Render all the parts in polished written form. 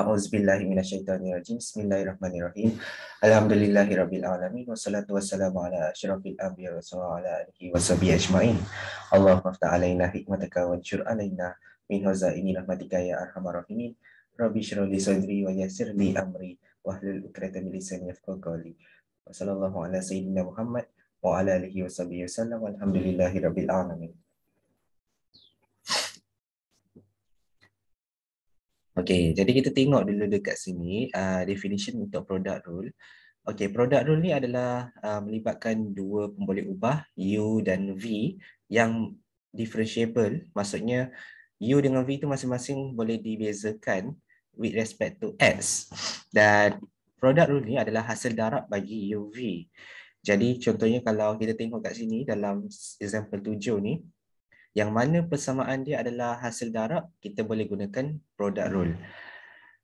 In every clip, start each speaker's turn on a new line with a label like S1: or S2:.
S1: A'udzubillahi minasyaitonirrajim. Bismillahirrahmanirrahim. Alhamdulillahirabbil alamin wassalatu wassalamu ala asyrafil anbiya'i wa ala alihi washabihi ajmain. Allahumma ftah alaina hikmataka wanshur alaina min hazaini rahmatika ya arhamar rahimin. Rabbi shrah li sadri wa yassir li amri wahlul 'uqdatam min lisani yafqahu qawli. Wa sallallahu ala sayyidina Muhammad wa ala alihi washabihi wasallam. Walhamdulillahirabbil alamin. Okey, jadi kita tengok dulu dekat sini definition untuk product rule. Okey, product rule ni adalah melibatkan dua pemboleh ubah U dan V yang differentiable. Maksudnya U dengan V tu masing-masing boleh dibezakan with respect to X. Dan product rule ni adalah hasil darab bagi UV. Jadi contohnya kalau kita tengok kat sini dalam example 7 ni, yang mana persamaan dia adalah hasil darab, kita boleh gunakan product rule.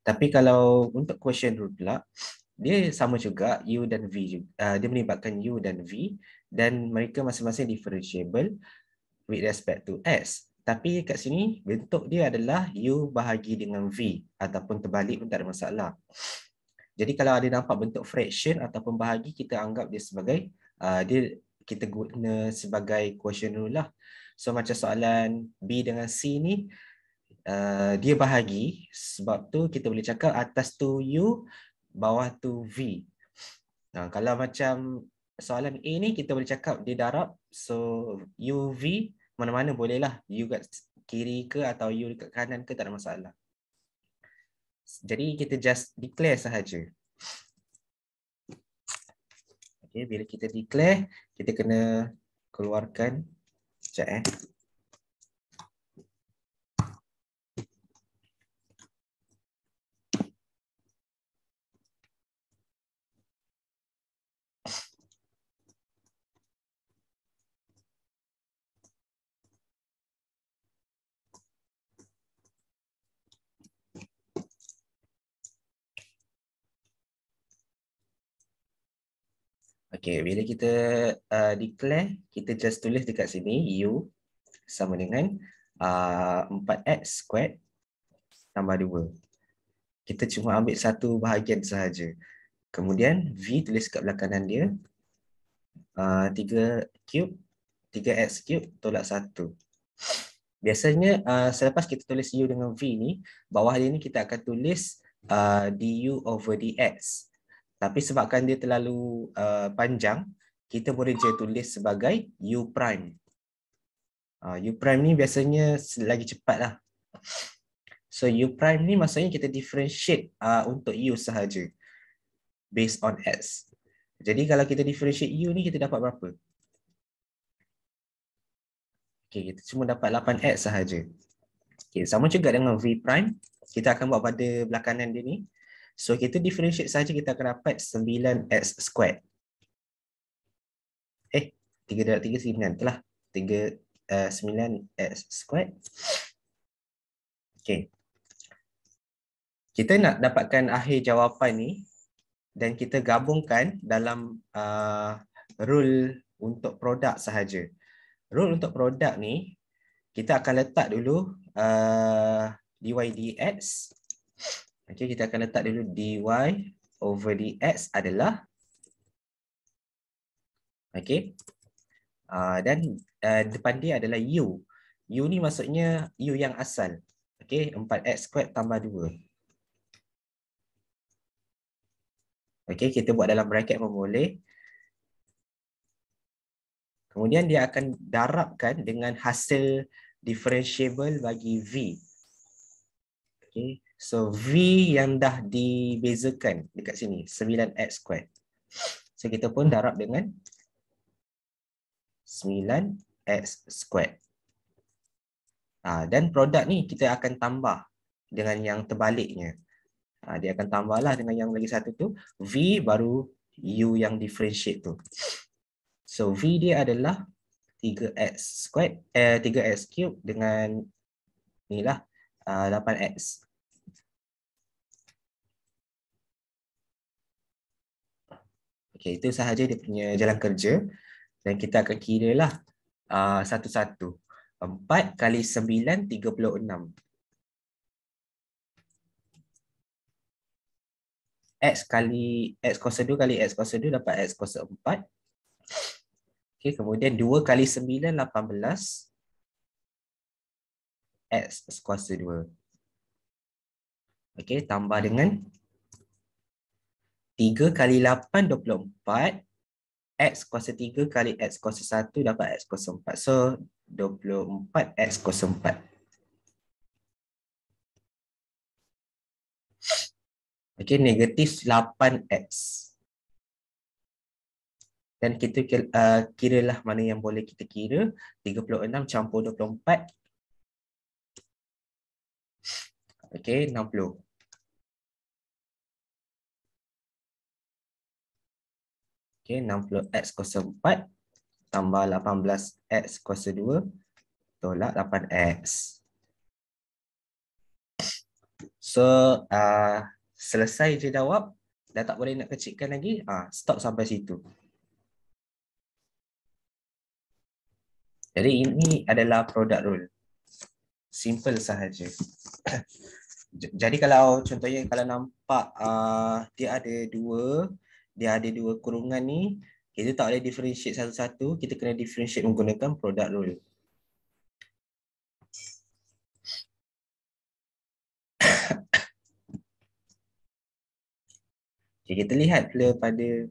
S1: Tapi kalau untuk quotient rule pula, dia sama juga U dan V. Dia melibatkan U dan V dan mereka masing-masing differentiable with respect to S. Tapi kat sini bentuk dia adalah U bahagi dengan V ataupun terbalik pun tak ada masalah. Jadi kalau ada nampak bentuk fraction ataupun bahagi, kita anggap dia sebagai kita guna sebagai quotient rule lah. So macam soalan B dengan C ni, dia bahagi, sebab tu kita boleh cakap atas tu U, bawah tu V. Kalau macam soalan A ni, kita boleh cakap dia darab, so U, V, mana-mana boleh lah. U kat kiri ke atau U dekat kanan ke, tak ada masalah. Jadi kita just declare sahaja. Okay, bila kita declare, kita kena keluarkan. Sekejap Okay, bila kita declare, kita just tulis dekat sini U sama dengan 4x squared tambah 2. Kita cuma ambil satu bahagian sahaja. Kemudian V tulis kat belakangan dia 3 cube, 3x cube tolak 1. Biasanya selepas kita tulis U dengan V ni, bawah dia ni kita akan tulis du over dx. Tapi sebabkan dia terlalu panjang, kita boleh je tulis sebagai U prime. U prime ni biasanya lagi cepat lah. So U prime ni maksudnya kita differentiate untuk U sahaja based on X. Jadi kalau kita differentiate U ni, kita dapat berapa? Okay, kita cuma dapat 8X sahaja. Okay, sama juga dengan V prime, kita akan buat pada belakangan dia ni. So kita differentiate saja, kita akan dapat 9x squared. 3 darab 3, 9. Itulah 9x squared. Okay. Kita nak dapatkan akhir jawapan ni dan kita gabungkan dalam rule untuk produk sahaja. Rule untuk produk ni, kita akan letak dulu dy dx. Okay, kita akan letak dulu dy over dx adalah, okay, dan depan dia adalah u. U ni maksudnya u yang asal. Okay, 4x squared tambah 2. Okay, kita buat dalam bracket pun boleh. Kemudian dia akan darabkan dengan hasil differentiable bagi V. Okay. So V yang dah dibezakan dekat sini 9x squared. So kita pun darab dengan 9x squared. Dan produk ni kita akan tambah dengan yang terbaliknya. Dia akan tambahlah dengan yang lagi satu tu, V baru U yang differentiate tu. So V dia adalah 3x squared, 3x cube dengan inilah 8x. Okay, itu sahaja dia punya jalan kerja. Dan kita akan kira lah satu-satu. 4 kali 9, 36. X kali X kuasa 2 kali X kuasa 2 dapat X kuasa 4. Okay, kemudian 2 kali 9, 18. X kuasa 2. Okay, tambah dengan 3 kali 8, 24. X kuasa 3 kali X kuasa 1 dapat X kuasa 4. So, 24 X kuasa 4. Okay, negatif 8X. Dan kita kiralah mana yang boleh kita kira. 36 campur 24. Okay, 60. Okay, 60X kuasa 4 tambah 18X kuasa 2 tolak 8X. So, selesai je jawab. Dah tak boleh nak kecilkan lagi. Stop sampai situ. Jadi ini adalah product rule. Simple sahaja. Jadi kalau contohnya kalau nampak dia ada dua kurungan ni, kita tak boleh differentiate satu-satu, kita kena differentiate menggunakan product rule. Okay, kita lihat pula pada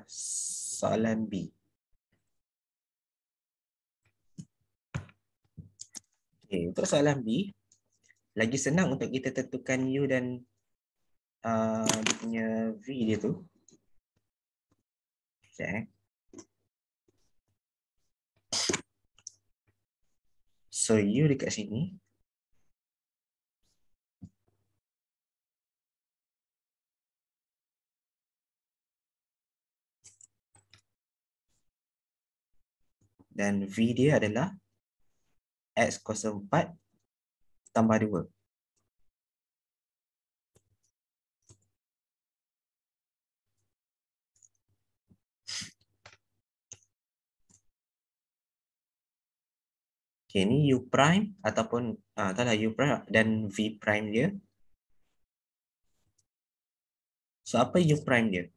S1: soalan B. Okay, untuk soalan B, lagi senang untuk kita tentukan U dan dia punya V dia tu. Okay. So U dekat sini. Dan V dia adalah X kuasa 4 tambah 2. Okay, ni U prime ataupun taklah U prime dan V prime dia. So apa U prime dia?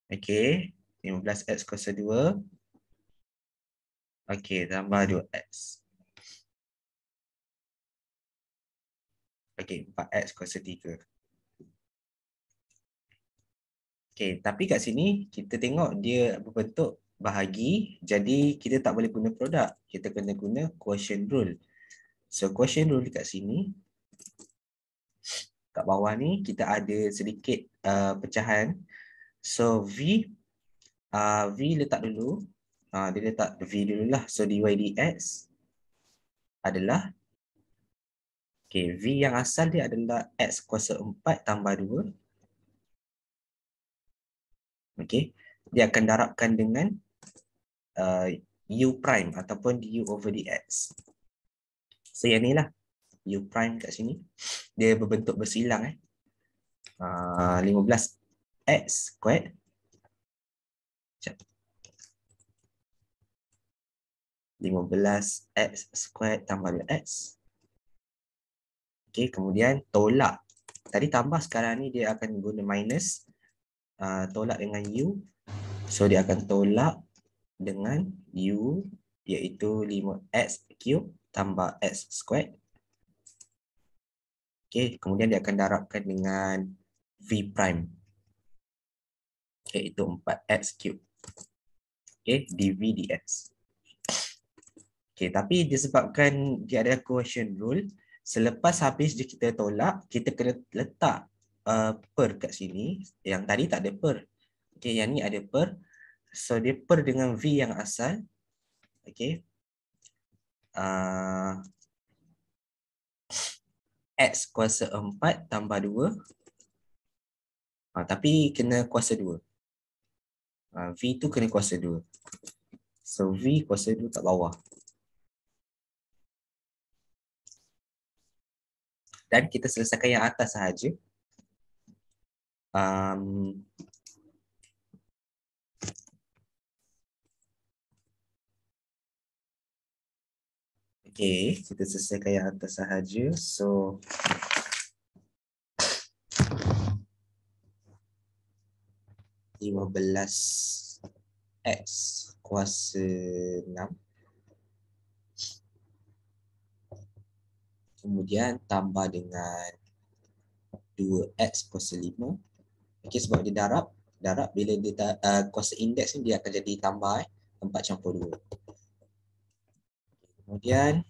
S1: Okay, 15X kuasa 2. Okay, tambah 2X. Okay, 4X kuasa 3. Okay, tapi kat sini kita tengok dia berbentuk bahagi. Jadi kita tak boleh guna produk. Kita kena guna quotient rule. So quotient rule dekat sini. Kat bawah ni kita ada sedikit pecahan. So V letak dulu. Dia letak V dululah. So dy dx adalah V yang asal dia adalah X kuasa 4 tambah 2. Dia akan darabkan dengan U prime ataupun du over dx. So yang ni lah U prime kat sini. Dia berbentuk bersilang 15X squared. 15X squared tambah 2X. Kemudian tolak. Tadi tambah, sekarang ni dia akan guna minus. Tolak dengan U. So dia akan tolak dengan U iaitu 5X cube tambah X squared. Kemudian dia akan darabkan dengan V prime. Iaitu 4X cube. dV dx. Tapi disebabkan dia ada quotient rule, selepas habis kita tolak, kita kena letak per kat sini. Yang tadi tak ada per. Yang ni ada per. So dia per dengan V yang asal. X kuasa 4 tambah 2. Tapi kena kuasa 2. V tu kena kuasa 2. So V kuasa 2 kat bawah. Dan kita selesaikan yang atas sahaja. Okay, kita selesaikan yang atas sahaja. So, (15x kuasa 6). Kemudian tambah dengan 2x kuasa 5. Okay, sebab dia darab bila dia kuasa indeks ni dia akan jadi tambah 4 campur 2. Kemudian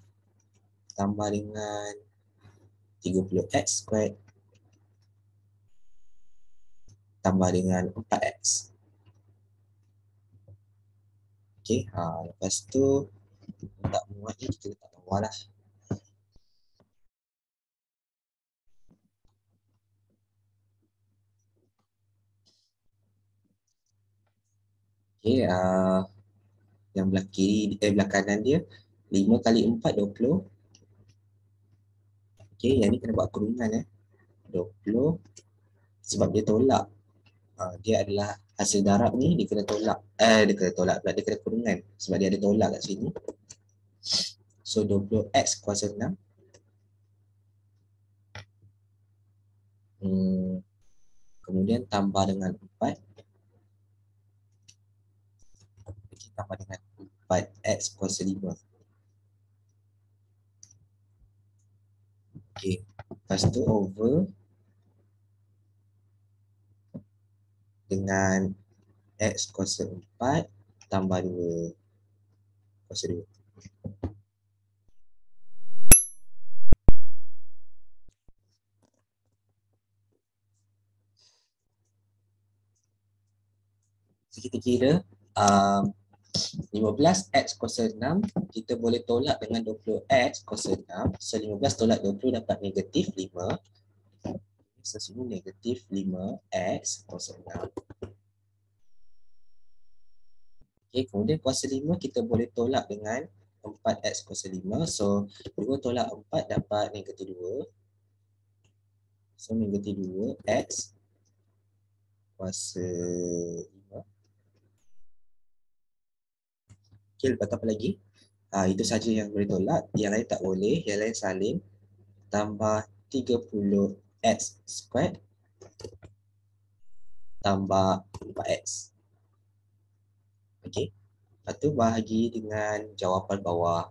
S1: tambah dengan 30x squared tambah dengan 4x. Okay, lepas tu tak muat ni kita letak bawah lah. Okay, yang belah kiri, belah kanan dia 5 kali 4, 20. Okay, yang ni kena buat kurungan 20 sebab dia tolak. Dia adalah hasil darab ni, dia kena tolak. Dia kena tolak pula, dia kena kurungan sebab dia ada tolak kat sini. So 20x kuasa 6. Kemudian tambah dengan 4. Okay, tambah dengan 4x kuasa 5. Okay, lepas tu over dengan x kuasa 4 tambah 2 kuasa 2. So kita kira 15x kuasa 6 kita boleh tolak dengan 20x kuasa 6. So 15 tolak 20 dapat negatif 5. So sini negatif 5x kuasa 6. Okay, kemudian kuasa 5 kita boleh tolak dengan 4x kuasa 5. So 2 tolak 4 dapat negatif 2. So negatif 2x kuasa 5. Okay, lepas tu apa lagi? Itu saja yang boleh tolak. Yang lain tak boleh. Yang lain salin. Tambah 30x squared tambah 4x. Okay. Lepas tu bahagi dengan jawapan bawah.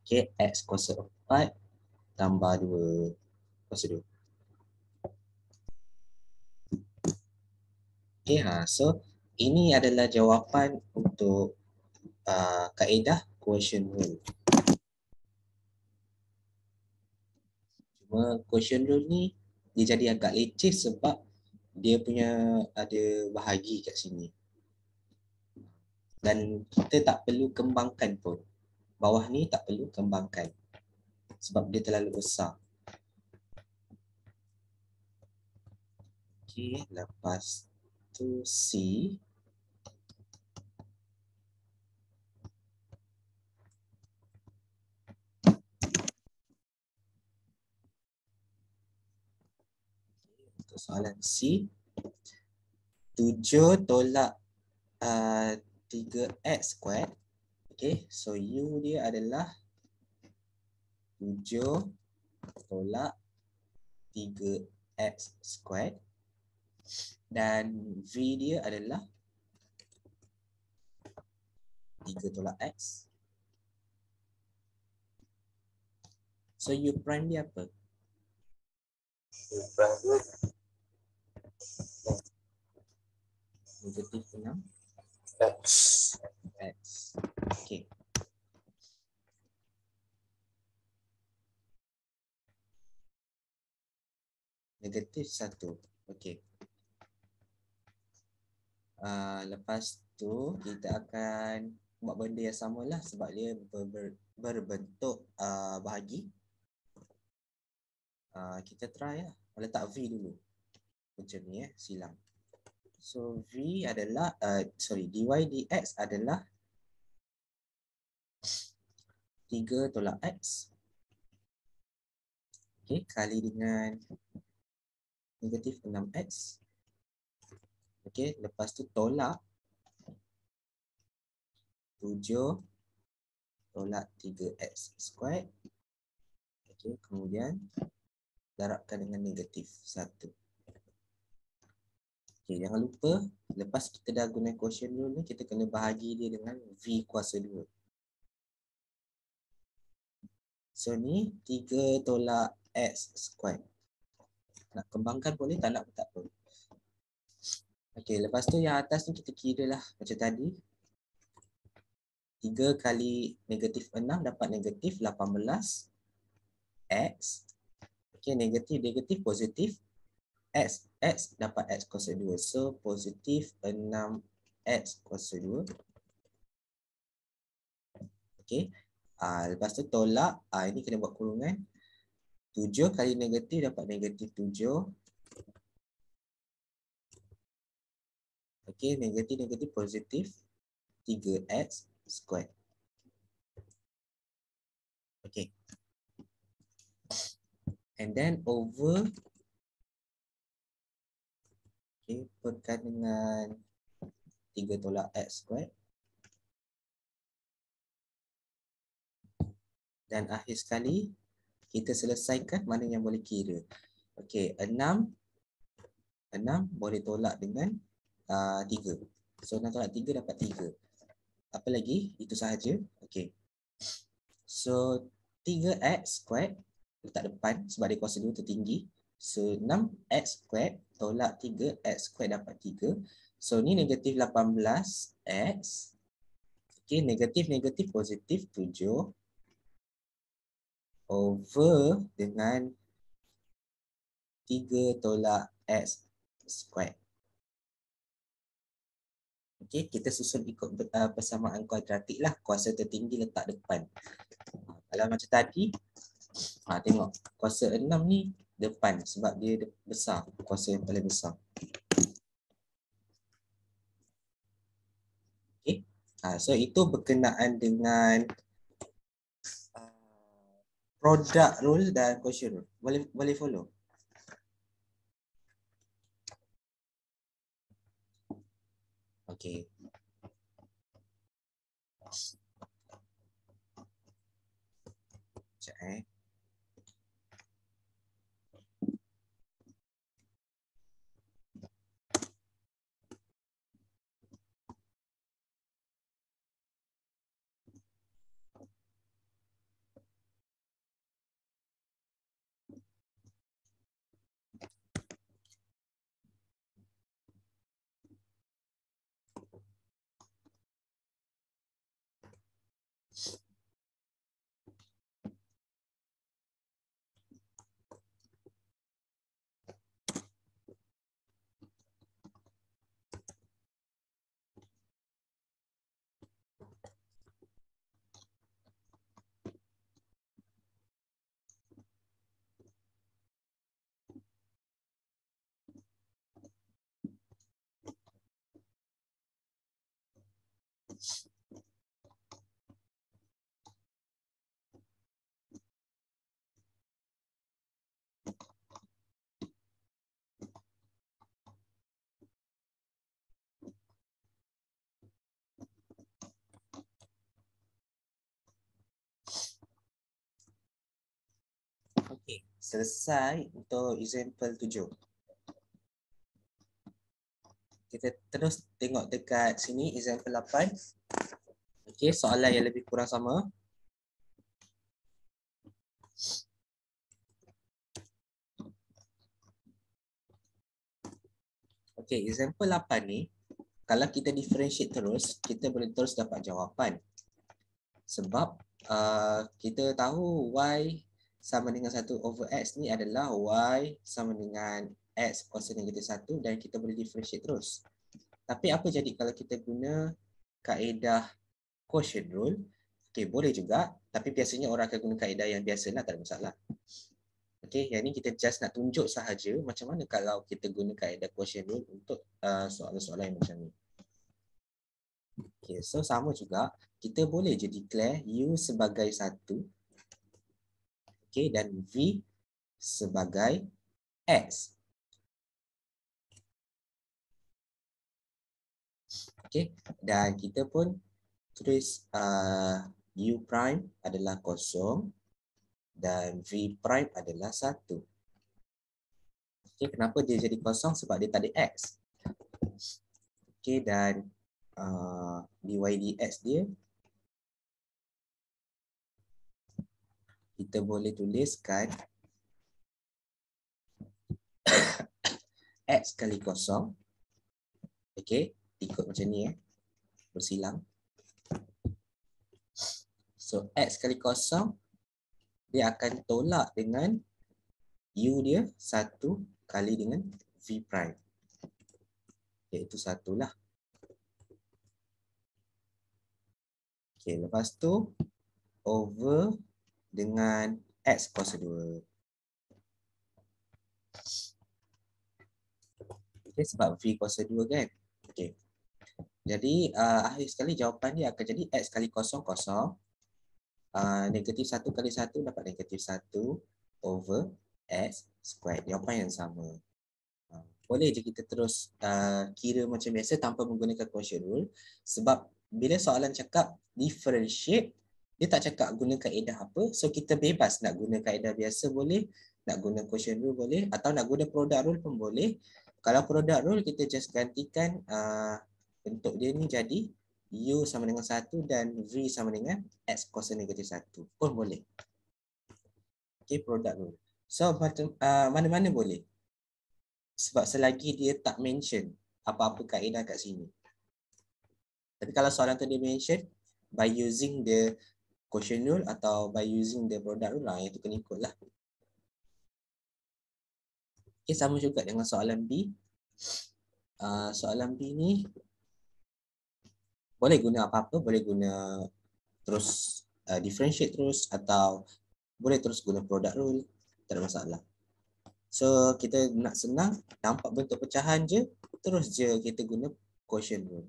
S1: Okay, x kuasa 4 tambah 2 kuasa 2. Okay, so ini adalah jawapan untuk kaedah quotient rule. Cuma quotient rule ni dia jadi agak leceh sebab dia punya ada bahagi kat sini. Dan kita tak perlu kembangkan pun. Bawah ni tak perlu kembangkan sebab dia terlalu besar. Okay, lepas tu C. Untuk soalan C, 7 tolak 3x squared. Okay, so U dia adalah 7 tolak 3x squared. Dan V dia adalah 3 tolak x. So U prime dia apa? U prime dia negatif 6 x. Okay. Negatif 1. Okay. Lepas tu kita akan buat benda yang sama lah sebab dia berbentuk bahagi. Kita try lah. Letak V dulu. Macam ni silang. So V adalah, dy dx adalah 3 tolak x. Okay, kali dengan negatif 6x. Okay, lepas tu tolak 7 tolak 3x squared. Okey, kemudian darabkan dengan negatif 1. Okey, jangan lupa lepas kita dah guna quotient rule ni, kita kena bahagi dia dengan V kuasa 2. So ni 3 tolak x squared. Nak kembangkan boleh, tak nak pun tak apa. Okey, lepas tu yang atas ni kita kira lah macam tadi. 3 kali negatif 6 dapat negatif 18 x. Okey, negatif positif x dapat x kuasa 2. So positif 6x kuasa 2. Okey. Lepas tu tolak, ini kena buat kurungan. 7 kali negatif dapat negatif 7. Okey, negatif positif 3x squared. Okey. And then over, okey, perkan dengan 3 tolak x squared. Dan akhir sekali, kita selesaikan mana yang boleh kira. Okey, 6 boleh tolak dengan 3. So 6 tolak 3 dapat 3. Apa lagi? Itu sahaja. Okey. So 3x squared letak depan sebab dia kuasa 2 tertinggi. So 6x squared tolak 3x squared dapat 3. So ni negatif 18x. Okey, negatif positif 7 over dengan 3 tolak x squared. Okey, kita susun ikut persamaan kuadratik lah. Kuasa tertinggi letak depan. Kalau macam tadi, tengok kuasa 6 ni depan sebab dia besar, kuasa yang paling besar. Okey. So itu berkenaan dengan product rule dan quotient rule. Boleh follow? Okey. Sekejap Okey, selesai untuk example 7. Kita terus tengok dekat sini example 8. Okey, soalan yang lebih kurang sama. Okey, example 8 ni kalau kita differentiate terus, kita boleh terus dapat jawapan. Sebab kita tahu y sama dengan 1 over x ni adalah y sama dengan x kuasa negatif 1 dan kita boleh differentiate terus. Tapi apa jadi kalau kita guna kaedah quotient rule? Okey, boleh juga, tapi biasanya orang akan guna kaedah yang biasa lah, tak ada masalah. Okey, yang ni kita just nak tunjuk sahaja macam mana kalau kita guna kaedah quotient rule untuk soalan-soalan yang macam ni. Okey, so sama juga, kita boleh je declare U sebagai 1, okey, dan V sebagai X. Okey, dan kita pun tulis U prime adalah kosong dan V prime adalah 1. Okay, kenapa dia jadi kosong? Sebab dia tak ada X. Okay, dan dy dx dia kita boleh tuliskan X kali kosong. Okay, ikut macam ni bersilang. So X kali kosong dia akan tolak dengan U dia 1 kali dengan V prime. Iaitu 1 lah. Okay, lepas tu over dengan X kuasa 2. Okay, sebab V kuasa 2 kan. Okay. Jadi akhir sekali jawapan dia akan jadi X kali kosong kosong. Negatif 1 kali 1 dapat negatif 1 over X squared. Jawapan yang sama. Boleh je kita terus kira macam biasa tanpa menggunakan quotient rule. Sebab bila soalan cakap differentiate, dia tak cakap guna kaedah apa. So kita bebas nak guna kaedah biasa boleh, nak guna quotient rule boleh, atau nak guna product rule pun boleh. Kalau product rule kita just gantikan bentuk dia ni jadi U sama dengan 1 dan V sama dengan X kuasa negatif 1 pun boleh. Okay, product rule. So mana-mana boleh. Sebab selagi dia tak mention apa-apa kaedah kat sini. Tapi kalau soalan tu dia mention by using the quotient rule atau by using the product rule lah, yang tu kena ikut lah. Okay, sama juga dengan soalan B. Soalan B ni boleh guna apa-apa, boleh guna terus differentiate terus atau boleh terus guna product rule, tak ada masalah. So kita nak senang, nampak bentuk pecahan je, terus je kita guna quotient rule.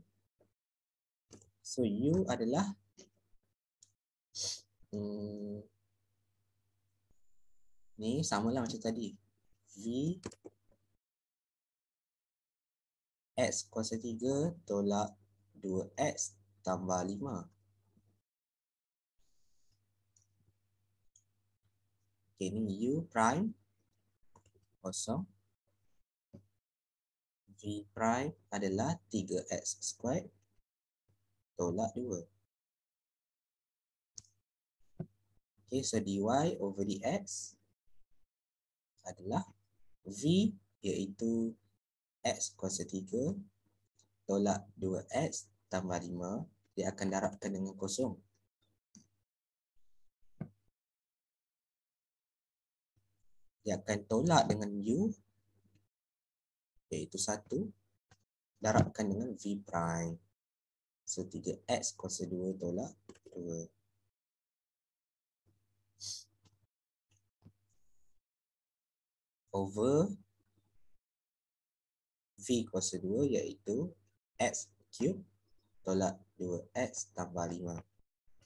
S1: So U adalah ni samalah macam tadi. V X kuasa 3 tolak 2X tambah 5. Okay, ni U prime kosong. V prime adalah 3X squared tolak 2. Okay, so dy over dx adalah V iaitu X kuasa 3 tolak 2X tambah 5. Dia akan darabkan dengan kosong. Dia akan tolak dengan U iaitu 1 darabkan dengan V prime. So 3X kuasa 2 tolak 2. Over V kuasa 2 iaitu X cube tolak 2X tambah 5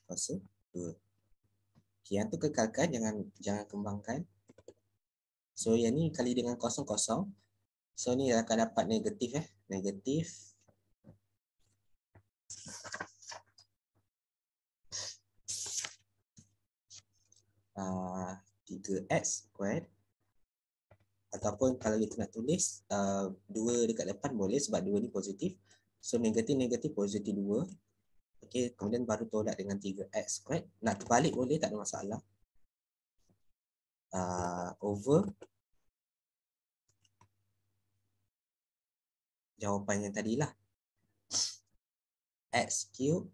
S1: kuasa 2. Okay, yang tu kekalkan, jangan kembangkan. So yang ni kali dengan kosong-kosong. So ni akan dapat negatif negatif 3X squared. Ataupun kalau kita nak tulis 2 dekat depan boleh sebab 2 ni positif. So negatif positif 2. Okay, kemudian baru tolak dengan 3X squared. Nak terbalik boleh, tak ada masalah. Over jawapan yang tadilah. X cube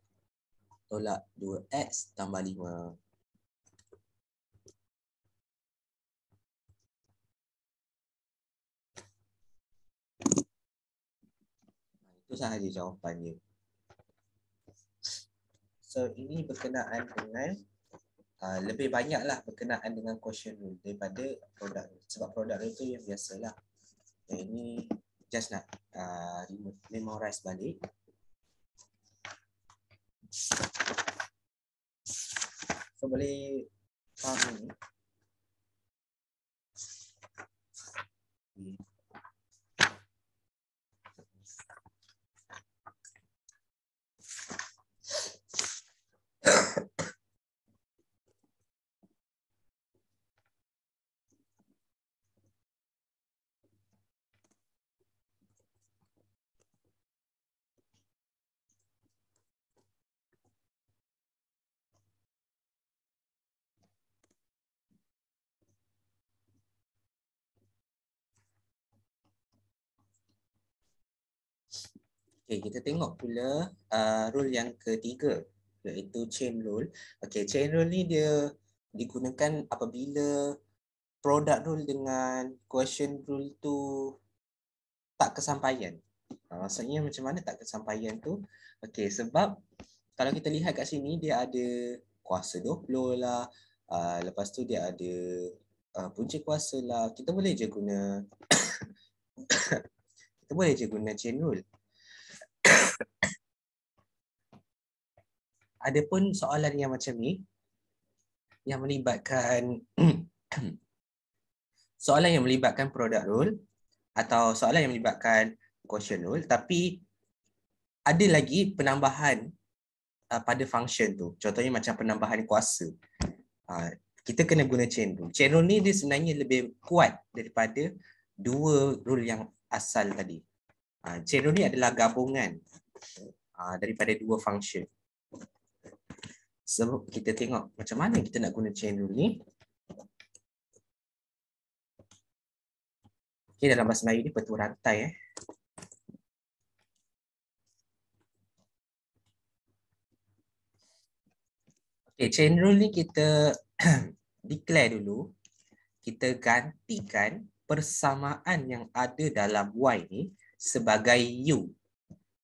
S1: tolak 2X tambah 5. Itu sahaja jawapannya. So ini berkenaan dengan lebih banyaklah berkenaan dengan quotient rule daripada product rule. Sebab product rule tu yang biasalah. Ini just nak memorize balik. So boleh faham ni. Okay, kita tengok pula rule yang ketiga, iaitu chain rule. Okay, chain rule ni dia digunakan apabila product rule dengan quotient rule tu tak kesampaian. Maksudnya macam mana tak kesampaian tu? Okay, sebab kalau kita lihat kat sini dia ada kuasa 20 lah, lepas tu dia ada punca kuasa lah. Kita boleh je guna kita boleh je guna chain rule. Adapun soalan yang macam ni yang melibatkan soalan yang melibatkan product rule atau soalan yang melibatkan quotient rule, tapi ada lagi penambahan pada function tu. Contohnya macam penambahan kuasa. Kita kena guna chain rule. Chain rule ni dia sebenarnya lebih kuat daripada dua rule yang asal tadi. Chain rule ni adalah gabungan daripada dua function. So, kita tengok macam mana kita nak guna chain rule ni. Okay, dalam bahasa Melayu ni petua rantai. Okay, chain rule ni kita declare dulu. Kita gantikan persamaan yang ada dalam Y ni sebagai U.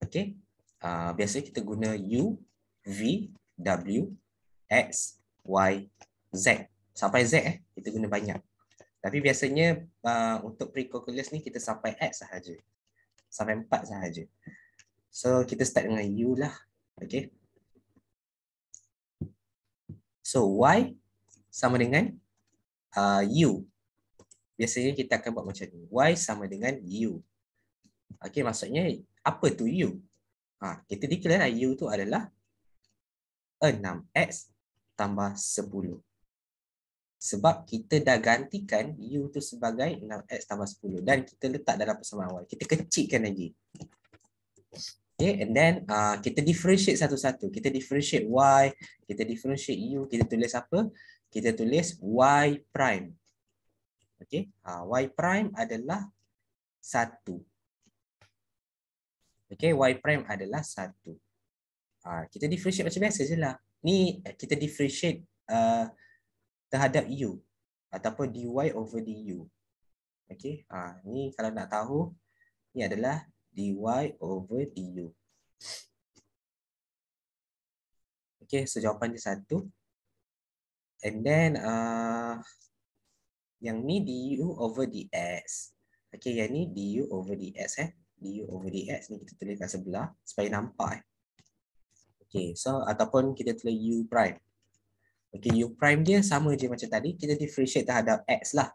S1: Okay. Biasanya kita guna U, V, W, X, Y, Z. Sampai Z kita guna banyak. Tapi biasanya untuk pre-calculus ni kita sampai X sahaja. Sampai 4 sahaja. So kita start dengan U lah. Okay. So Y sama dengan U. Biasanya kita akan buat macam ni. Y sama dengan U. Okay, maksudnya apa tu U? Kita declare U tu adalah 6X tambah 10. Sebab kita dah gantikan U tu sebagai 6X tambah 10. Dan kita letak dalam persamaan Y. Kita kecilkan lagi. Okay, and then kita differentiate satu-satu. Kita differentiate Y, kita differentiate U. Kita tulis apa? Kita tulis Y prime. Okay, Y prime adalah 1. Okay, Y prime adalah 1. Kita differentiate macam biasa je lah. Ni kita differentiate terhadap U ataupun dy over du. Okay, ni kalau nak tahu, ni adalah dy over du. Okay, so jawapan dia 1. And then yang ni du over dx. Okay, yang ni du over dx du over dx ni kita tulis kat sebelah supaya nampak. Okay, so ataupun kita tulis u prime. Okay, u prime dia sama je macam tadi, kita differentiate terhadap x lah.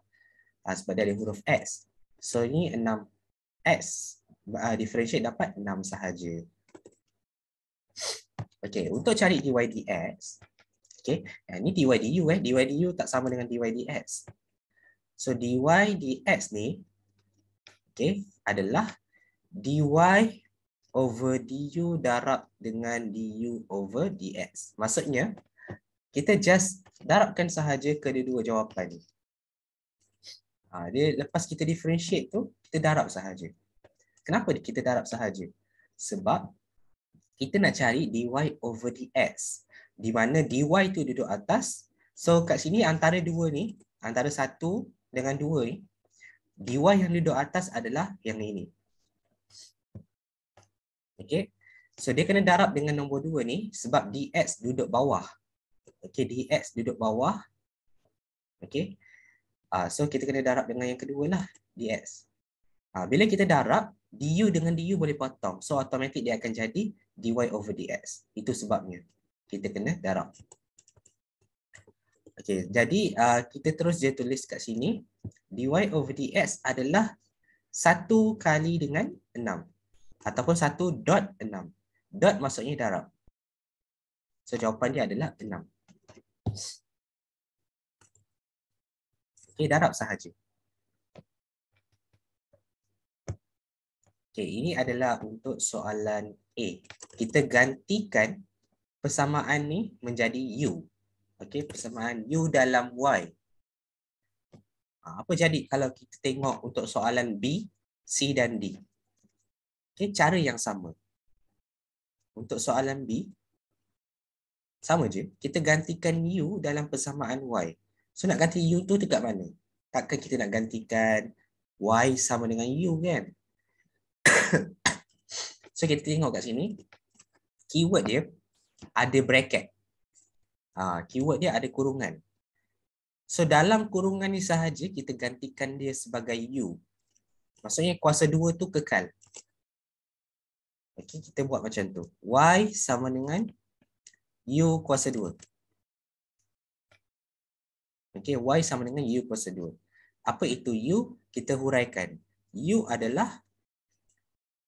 S1: Sebab dia ada huruf x. So ni 6x differentiate dapat 6 sahaja. Okay, untuk cari dy dx, okay, ni dy du dy du tak sama dengan dy dx. So dy dx ni, okay, adalah dy over du darab dengan du over dx. Maksudnya, kita just darabkan sahaja kedua-dua jawapan ni. Dia lepas kita differentiate tu, kita darab sahaja. Kenapa kita darab sahaja? Sebab kita nak cari dy over dx. Di mana dy tu duduk atas. So kat sini antara dua ni, antara 1 dengan 2 ni, dy yang duduk atas adalah yang ini. Okay. So dia kena darab dengan nombor 2 ni sebab dx duduk bawah. Okay, dx duduk bawah. Okay. So kita kena darab dengan yang kedua lah, dx. Bila kita darab, du dengan du boleh potong. So automatik dia akan jadi dy over dx. Itu sebabnya kita kena darab. Okay, jadi kita terus je tulis kat sini. Dy over dx adalah 1 kali dengan 6. Ataupun 1 dot 6. Dot maksudnya darab. So jawapan dia adalah 6. Okay, darab sahaja. Okay, ini adalah untuk soalan A. Kita gantikan persamaan ni menjadi U. Okay, persamaan U dalam Y. Apa jadi kalau kita tengok untuk soalan B, C dan D? Okay, cara yang sama. Untuk soalan B, sama je. Kita gantikan U dalam persamaan Y. So nak ganti U tu dekat mana? Takkan kita nak gantikan Y sama dengan U kan? So kita tengok kat sini. Keyword dia ada bracket. Keyword dia ada kurungan. So dalam kurungan ni sahaja kita gantikan dia sebagai U. Maksudnya kuasa 2 tu kekal. Okay, kita buat macam tu. Y sama dengan U kuasa 2. Okay, Y sama dengan U kuasa 2. Apa itu U? Kita huraikan. U adalah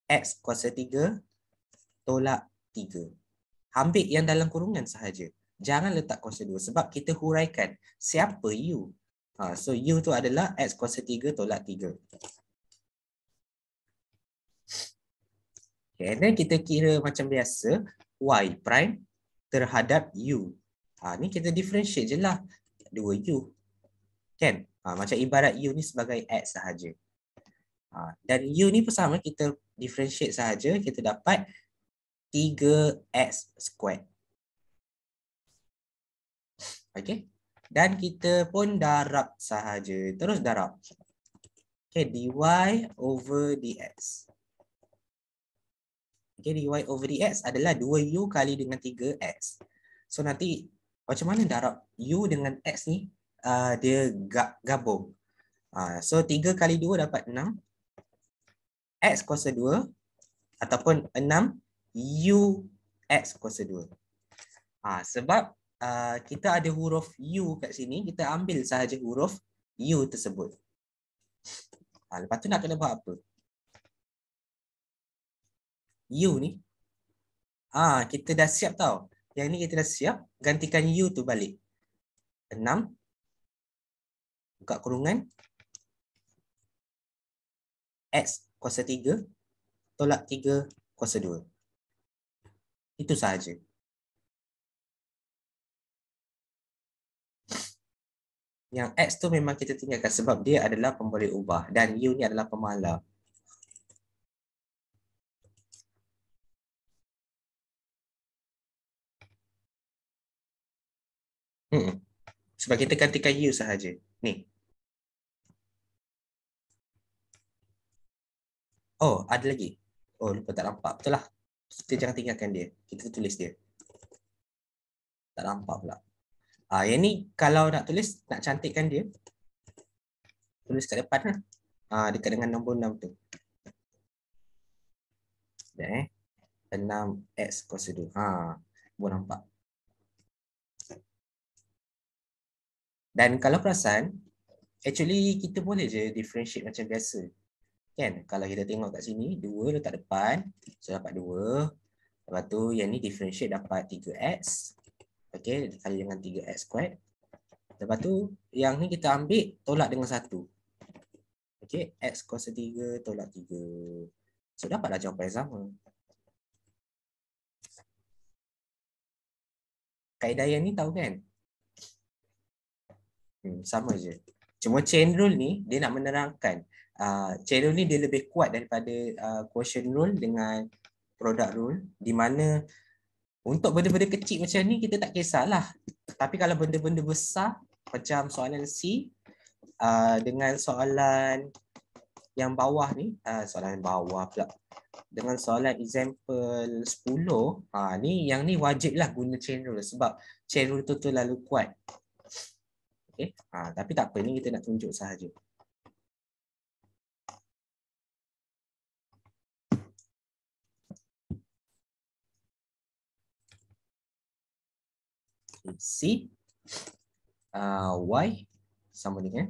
S1: X kuasa 3 tolak 3. Ambil yang dalam kurungan sahaja. Jangan letak kuasa 2 sebab kita huraikan siapa U. So U tu adalah X kuasa 3 tolak 3. Okay, and then kita kira macam biasa Y prime terhadap U. Ni kita differentiate je lah 2U. Kan? Macam ibarat U ni sebagai X sahaja. Dan U ni pun sama, kita differentiate sahaja, kita dapat 3X squared. Okay? Dan kita pun darab sahaja. Terus darab. Okay, dy over dx. Okay, dy over dx adalah 2u kali dengan 3x. So nanti macam mana darab u dengan x ni? Dia gabung. So 3 kali 2 dapat 6. X kuasa 2 ataupun 6 u x kuasa 2. Sebab kita ada huruf u kat sini, kita ambil sahaja huruf u tersebut. Lepas tu nak kena buat apa? U ni, kita dah siap tau. Yang ni kita dah siap, gantikan U tu balik. 6, buka kurungan, X kuasa 3, tolak 3 kuasa 2. Itu sahaja. Yang X tu memang kita tinggalkan sebab dia adalah pemboleh ubah. Dan U ni adalah pemahala. Sebab kita gantikan U sahaja. Ni. Oh, ada lagi. Oh, lupa tak nampak. Betul lah. Kita jangan tinggalkan dia. Kita tulis dia. Tak nampak pula. Yang ni kalau nak tulis, nak cantikkan dia, tulis kat depan lah. Dekat dengan nombor 6 tu. Sekejap 6x kuasa 2. Boleh nampak. Dan kalau perasan, actually kita boleh je differentiate macam biasa. Kan? Kalau kita tengok kat sini, 2 letak depan. So dapat 2. Lepas tu yang ni differentiate dapat 3x. Okay, kali dengan 3x squared. Lepas tu yang ni kita ambil tolak dengan 1. Okay, x kuasa 3 tolak 3. So dapatlah jawapan yang sama. Kaedah yang ni tahu kan? Sama je. Cuma chain rule ni dia nak menerangkan. Chain rule ni dia lebih kuat daripada quotient rule dengan product rule, di mana untuk benda-benda kecil macam ni kita tak kisahlah. Tapi kalau benda-benda besar macam soalan C dengan soalan yang bawah ni, soalan bawah pula. Dengan soalan example 10, ni yang ni wajiblah guna chain rule sebab chain rule tu terlalu kuat. Okay. Tapi tak apa, ni kita nak tunjuk sahaja. C Y sama dengan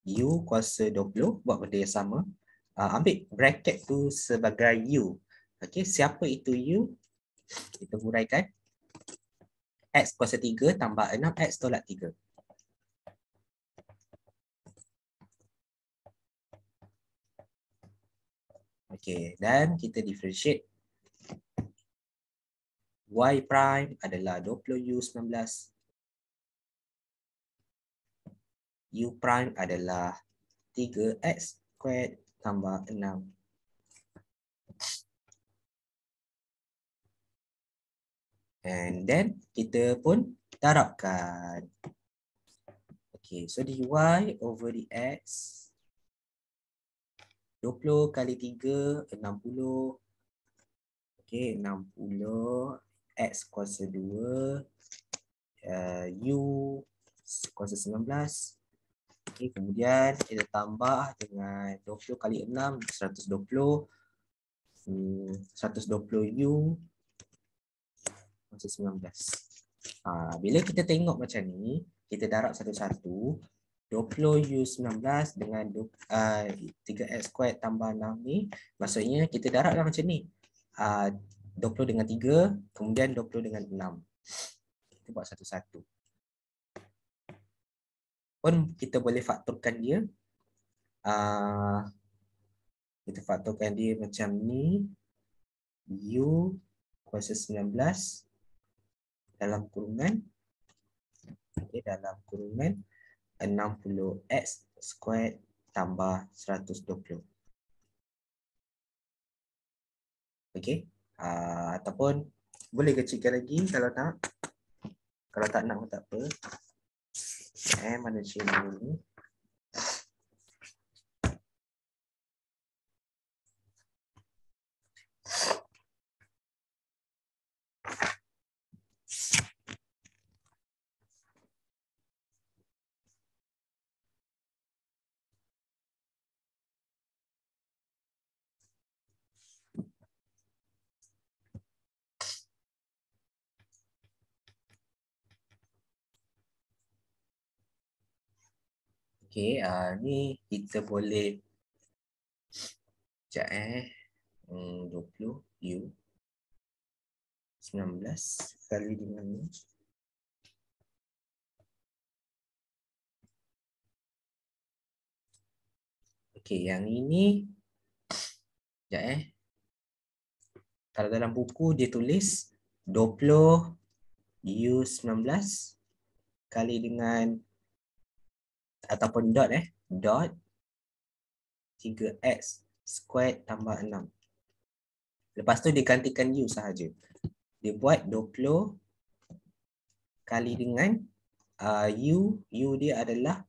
S1: U kuasa 20, buat benda yang sama. Ambil bracket tu sebagai U. Okay, siapa itu U? Kita huraikan. X kuasa 3 tambah 6X tolak 3. Okay, dan kita differentiate. Y prime adalah 20U19. U prime adalah 3X squared tambah 6. And then kita pun darabkan. Okay, so dy over dx 20 kali 3, 60. Okay, 60 x kuasa 2 u kuasa 19. Okay, kemudian kita tambah dengan 20 kali 6, 120. 120 u kuasa 19. Bila kita tengok macam ni, kita darab satu-satu. 20U19 dengan 3x squared tambah 6 ni, maksudnya kita darablah macam ni. 20 dengan 3, kemudian 20 dengan 6. Kita buat satu-satu. Pun kita boleh faktorkan dia. Kita faktorkan dia macam ni. U kuasa 19 dalam kurungan. Okay, dalam kurungan 60x squared tambah 120. Okey. Ataupun boleh kecilkan lagi kalau nak. Kalau tak nak pun tak apa. Mana chain dulu. Okey, ni kita boleh sekejap 20 U 19 kali dengan ni. Okey, yang ini sekejap kalau dalam buku dia tulis 20 U19 kali dengan ataupun dot dot 3x squared tambah 6. Lepas tu dia gantikan U sahaja. Dia buat 20 kali dengan U dia adalah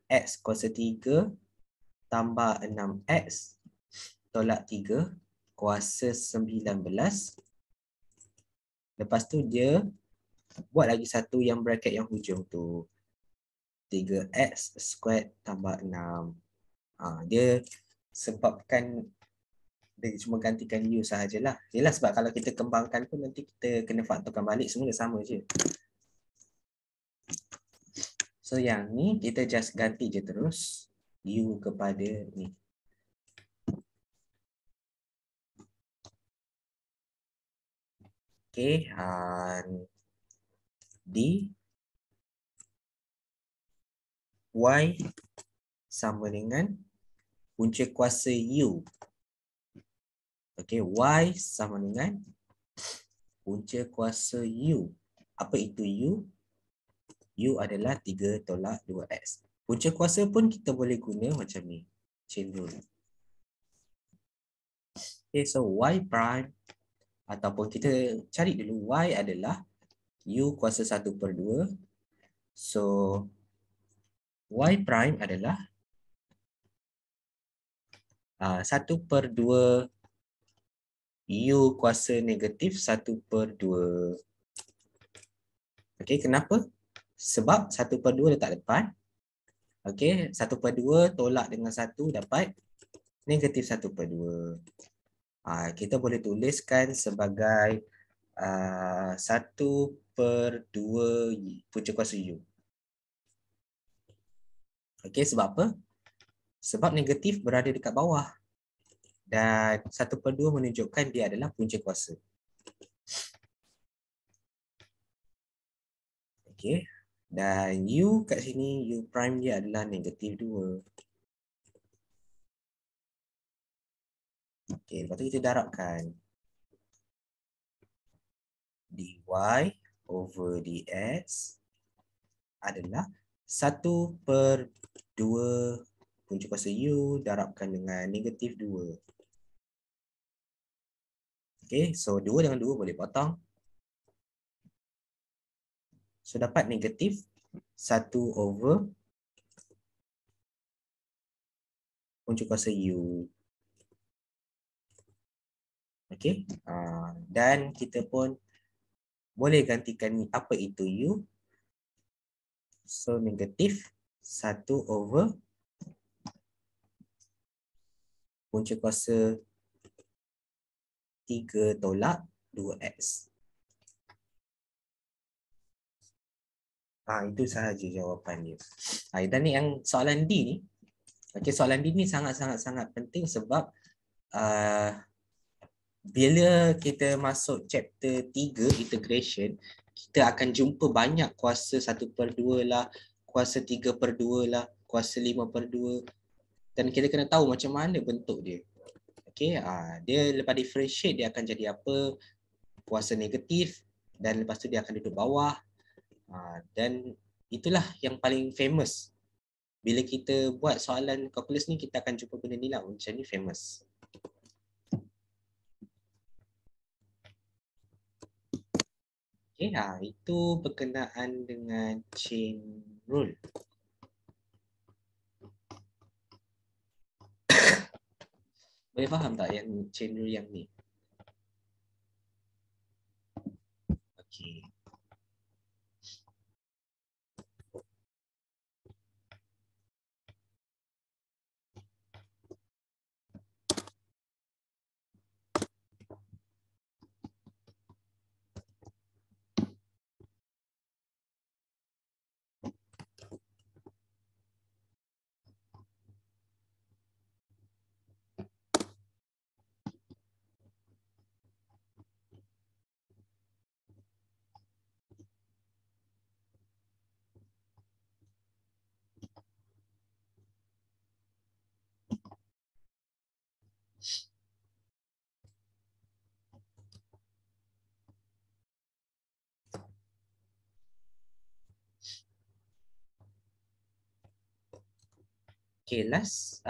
S1: x kuasa 3 tambah 6x tolak 3 kuasa 19. Lepas tu dia buat lagi satu yang bracket yang hujung tu. 3x squared tambah 6. Dia sebabkan dia cuma gantikan U sahajalah. Yalah sebab kalau kita kembangkan pun nanti kita kena faktorkan balik, semua sama je. So yang ni kita just ganti je terus U kepada ni. Okay, D Y sama dengan punca kuasa U. Okay, Y sama dengan punca kuasa U. Apa itu U? U adalah 3 tolak 2x. Punca kuasa pun kita boleh guna macam ni. Chain rule. Okay, so Y prime ataupun kita cari dulu Y adalah U kuasa 1/2. So, Y prime adalah 1/2 U kuasa negatif 1/2. Okay, kenapa? Sebab 1/2 letak depan. Okay, 1/2 tolak dengan 1 dapat negatif 1/2. Kita boleh tuliskan sebagai 1/2 punca kuasa U. Okay, sebab apa? Sebab negatif berada dekat bawah. Dan 1/2 menunjukkan dia adalah punca kuasa. Okay. Dan U kat sini, U prime dia adalah negatif 2. Okay, lepas tu kita darabkan. Dy over dx adalah 1/2 punca kuasa U darabkan dengan negatif 2. Okay, so 2 dengan 2 boleh potong. So dapat negatif 1/. Punca kuasa U. Okey. Dan kita pun boleh gantikan apa itu U. So negatif 1/. Punca kuasa 3 tolak 2X. Itu sahaja jawapannya. Dan ni yang soalan D ni. Okey, soalan D ni sangat-sangat penting sebab bila kita masuk chapter 3 integration, kita akan jumpa banyak kuasa 1/2 lah, kuasa 3/2 lah, kuasa 5/2, dan kita kena tahu macam mana bentuk dia. Okey, dia lepas differentiate dia akan jadi apa, kuasa negatif, dan lepas tu dia akan duduk bawah. Dan itulah yang paling famous. Bila kita buat soalan calculus ni, kita akan jumpa benda ni lah, macam ni famous. Okay, itu berkenaan dengan chain rule. Boleh faham tak yang chain rule yang ni? Okay. Okay, last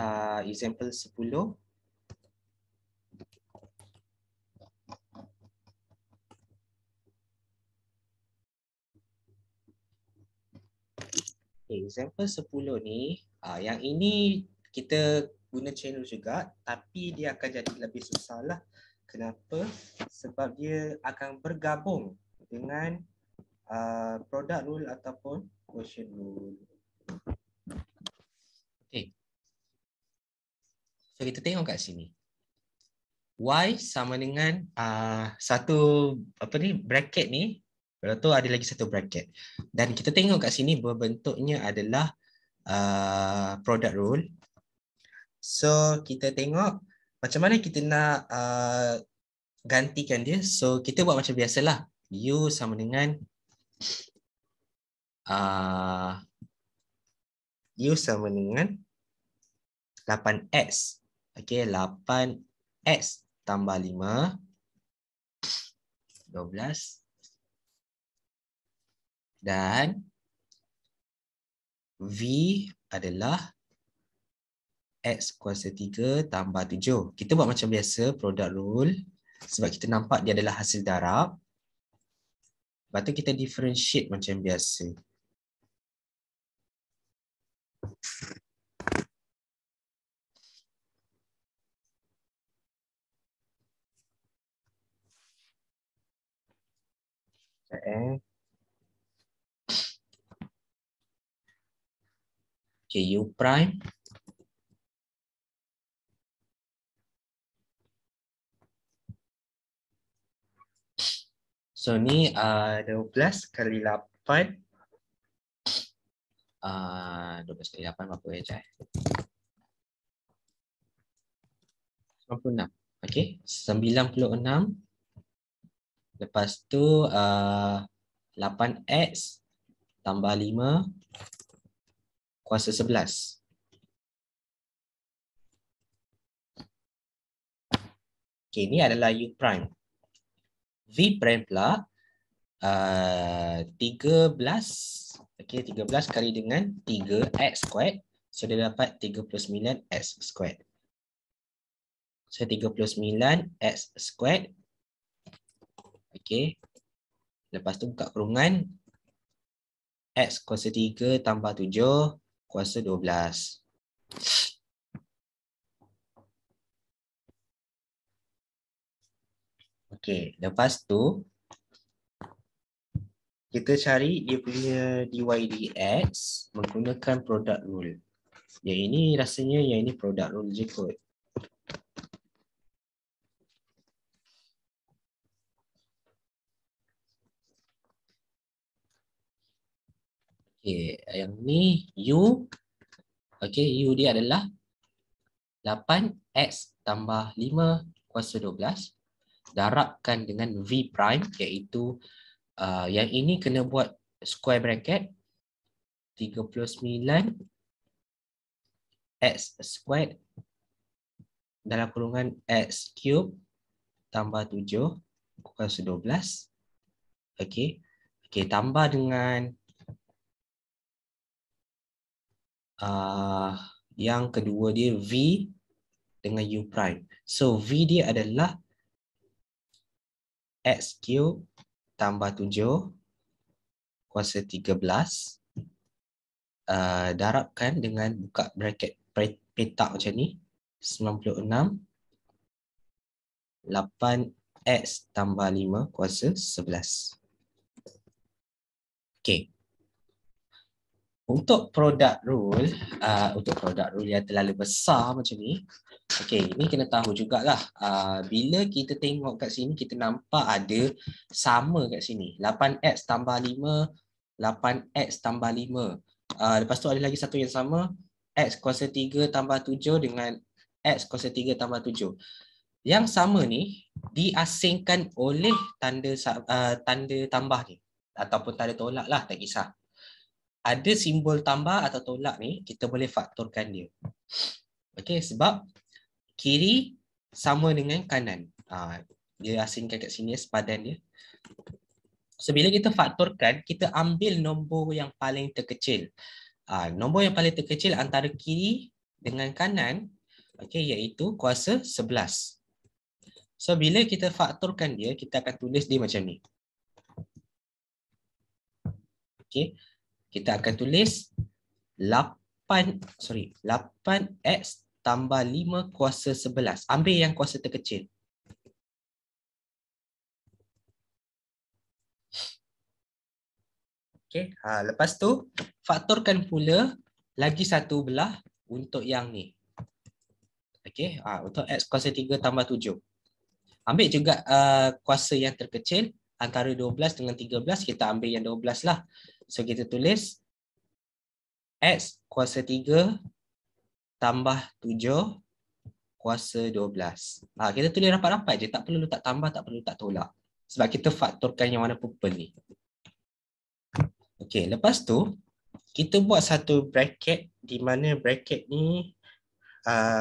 S1: example 10. Okay, example 10 ni, yang ini kita guna chain rule juga, tapi dia akan jadi lebih susah lah. Kenapa? Sebab dia akan bergabung dengan product rule ataupun quotient rule. Okay. So kita tengok kat sini. Y sama dengan satu bracket ni. Lepas tu ada lagi satu bracket. Dan kita tengok kat sini berbentuknya adalah product rule. So kita tengok macam mana kita nak gantikan dia. So kita buat macam biasalah. U sama dengan U sama dengan 8X. Okay, 8X tambah 5, 12. Dan V adalah X kuasa 3 tambah 7. Kita buat macam biasa, product rule. Sebab kita nampak dia adalah hasil darab. Lepas tu kita differentiate macam biasa. Okay, U prime. So ni 12 kali 8. 12 kali 8 berapa ya? 96. Okay, 96. Lepas tu 8X tambah 5 kuasa 11. Okay, ini adalah U prime. V prime pula 13. Okay, 13 kali dengan 3X squared. So dia dapat 39X squared. So 39X squared. Okay. Lepas tu buka kurungan. X kuasa 3 tambah 7 kuasa 12. Okey, lepas tu kita cari dia punya dy dx menggunakan product rule. Yang ini rasanya yang ini product rule je kot. Okey, yang ni u. Okey, u dia adalah 8x tambah 5 kuasa 12 darabkan dengan v prime iaitu yang ini kena buat square bracket 39 x squared dalam kurungan x cube tambah 7 kuasa 12. Okey. Okey, tambah dengan yang kedua dia v dengan u prime. So v dia adalah x cube tambah 7 kuasa 13 darabkan dengan buka bracket petak macam ni 96 8x tambah 5 kuasa 11. Okey. Untuk product rule yang terlalu besar macam ni, okey, ini kena tahu jugalah. Bila kita tengok kat sini, kita nampak ada sama kat sini. 8x tambah 5, 8x tambah 5. Lepas tu ada lagi satu yang sama, x kuasa 3 tambah 7 dengan x kuasa 3 tambah 7. Yang sama ni diasingkan oleh tanda tambah ni. Ataupun tanda tolak lah, tak kisah. Ada simbol tambah atau tolak ni, kita boleh faktorkan dia. Okey, sebab kiri sama dengan kanan. Dia asingkan kat sini sepadan dia. So, bila kita faktorkan, kita ambil nombor yang paling terkecil. Nombor yang paling terkecil antara kiri dengan kanan, okey, iaitu kuasa 11. So, bila kita faktorkan dia, kita akan tulis dia macam ni. Okey, kita akan tulis 8x tambah 5 kuasa 11. Ambil yang kuasa terkecil. Okey, lepas tu faktorkan pula lagi satu belah untuk yang ni. Okey, untuk x kuasa 3 tambah 7. Ambil juga kuasa yang terkecil antara 12 dengan 13, kita ambil yang 12 lah. So kita tulis x kuasa 3 tambah 7 kuasa 12. Kita tulis rapat-rapat je, tak perlu letak tambah, tak perlu letak tolak. Sebab kita faktorkan yang warna purple ni. Okey, lepas tu kita buat satu bracket di mana bracket ni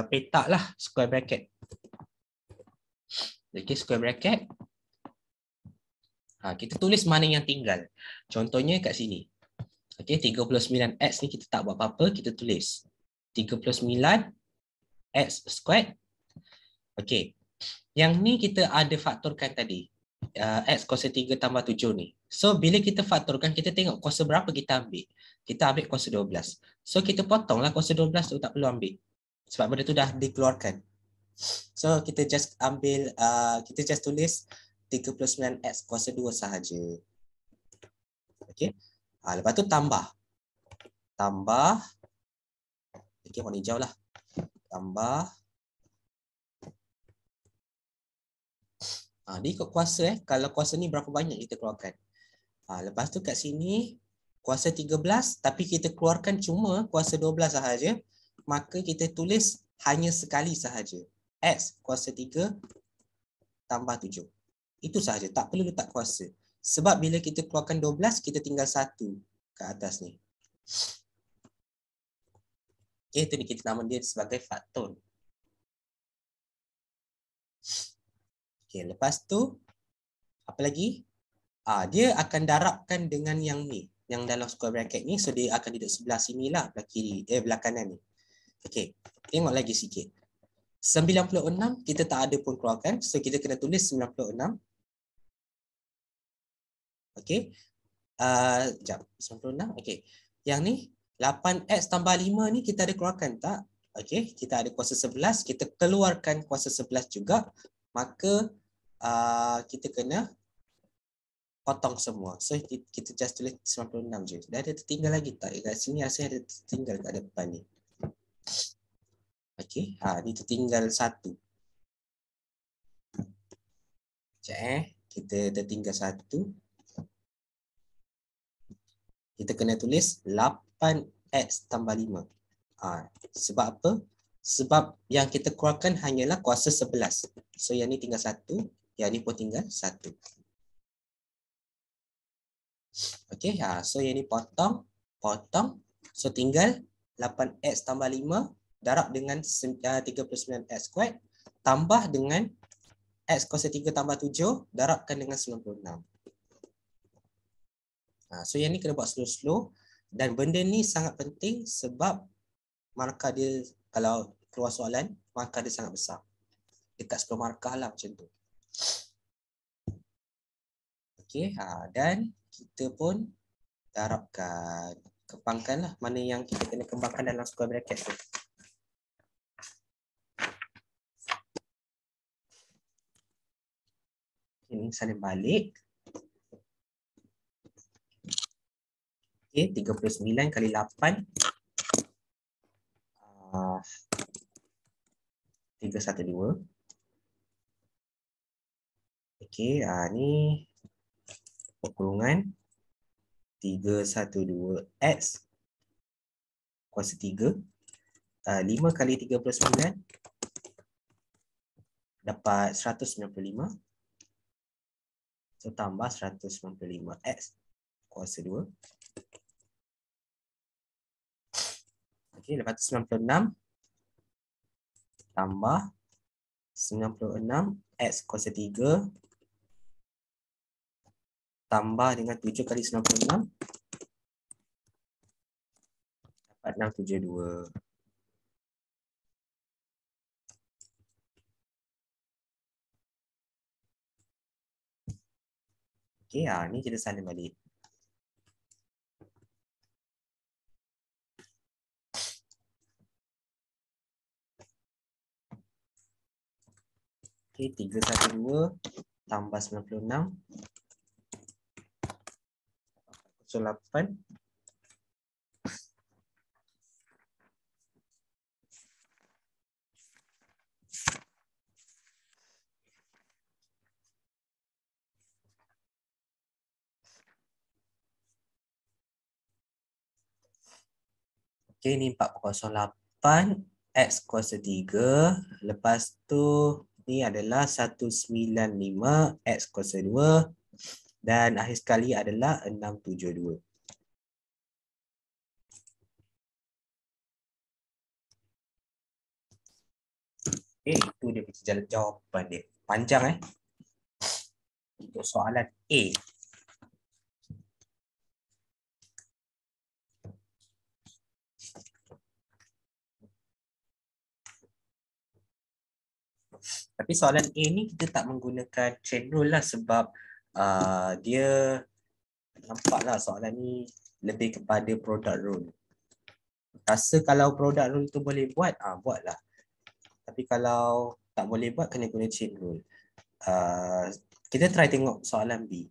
S1: petak lah, square bracket. Okey, square bracket. Kita tulis mana yang tinggal. Contohnya kat sini. Okey, 39x ni kita tak buat apa-apa, kita tulis 39x squared. Okey. Yang ni kita ada faktorkan tadi. X kuasa 3 tambah 7 ni. So, bila kita faktorkan, kita tengok kuasa berapa kita ambil. Kita ambil kuasa 12. So, kita potonglah kuasa 12 tu, tak perlu ambil. Sebab benda tu dah dikeluarkan. So, kita just ambil, kita just tulis 39x kuasa 2 sahaja. Okey. Lepas tu tambah. Tambah. Okey, warna hijau lah. Tambah. Dia ikut kuasa. Kalau kuasa ni berapa banyak kita keluarkan. Lepas tu kat sini, kuasa 13, tapi kita keluarkan cuma kuasa 12 sahaja. Maka kita tulis hanya sekali sahaja. X kuasa 3 tambah 7. Itu sahaja, tak perlu letak kuasa. Sebab bila kita keluarkan 12, kita tinggal 1 ke atas ni. Okay, itu ni kita nama dia sebagai faktor. Okay, lepas tu, apa lagi? Dia akan darabkan dengan yang ni. Yang dalam square bracket ni, so dia akan duduk sebelah sini lah, belah kiri, belah kanan ni. Okay, tengok lagi sikit. 96 kita tak ada pun keluarkan, so kita kena tulis 96. Okay, Sekejap, 96. Okey. Yang ni 8x tambah 5 ni kita ada keluarkan tak? Okey, kita ada kuasa 11, kita keluarkan kuasa 11 juga, maka kita kena potong semua. So kita just tulis 96 je. Dah ada tertinggal lagi tak? Kat sini rasanya ada tertinggal kat depan ni. Okey, ni tertinggal 1. Sekejap kita tertinggal 1. Kita kena tulis 8x tambah 5. Sebab apa? Sebab yang kita keluarkan hanyalah kuasa 11. So yang ni tinggal 1, yang ni pun tinggal 1. Okey, so yang ni potong. So tinggal 8x tambah 5 darab dengan 39x squared tambah dengan x kuasa 3 tambah 7 darabkan dengan 96. So yang ni kena buat slow-slow, dan benda ni sangat penting sebab markah dia kalau keluar soalan, markah dia sangat besar. Dekat 10 markah lah macam tu. Okey, dan kita pun darabkan, kembangkan lah mana yang kita kena kembangkan dalam square bracket tu. Ini salin balik. Okey, 39 kali 8. 312. Okey, ni kurungan 312x kuasa 3. 5 kali 39 dapat 195. So tambah 195x kuasa 2. Okey, lepas tu 96 tambah 96 x kuasa 3 tambah dengan 7 kali 96 dapat 672. Okey, ni kita salin balik. Okey, 312 tambah 96 08. Okey, ni 408 x kuasa 3. Lepas tu ni adalah 195 x kuasa 2. Dan akhir sekali adalah 672. Itu dia punya jawapan dia. Panjang untuk soalan A. Tapi soalan A ni kita tak menggunakan chain rule lah sebab dia nampaklah soalan ni lebih kepada product rule. Rasa kalau product rule tu boleh buat, buatlah. Tapi kalau tak boleh buat, kena guna chain rule. Kita try tengok soalan B.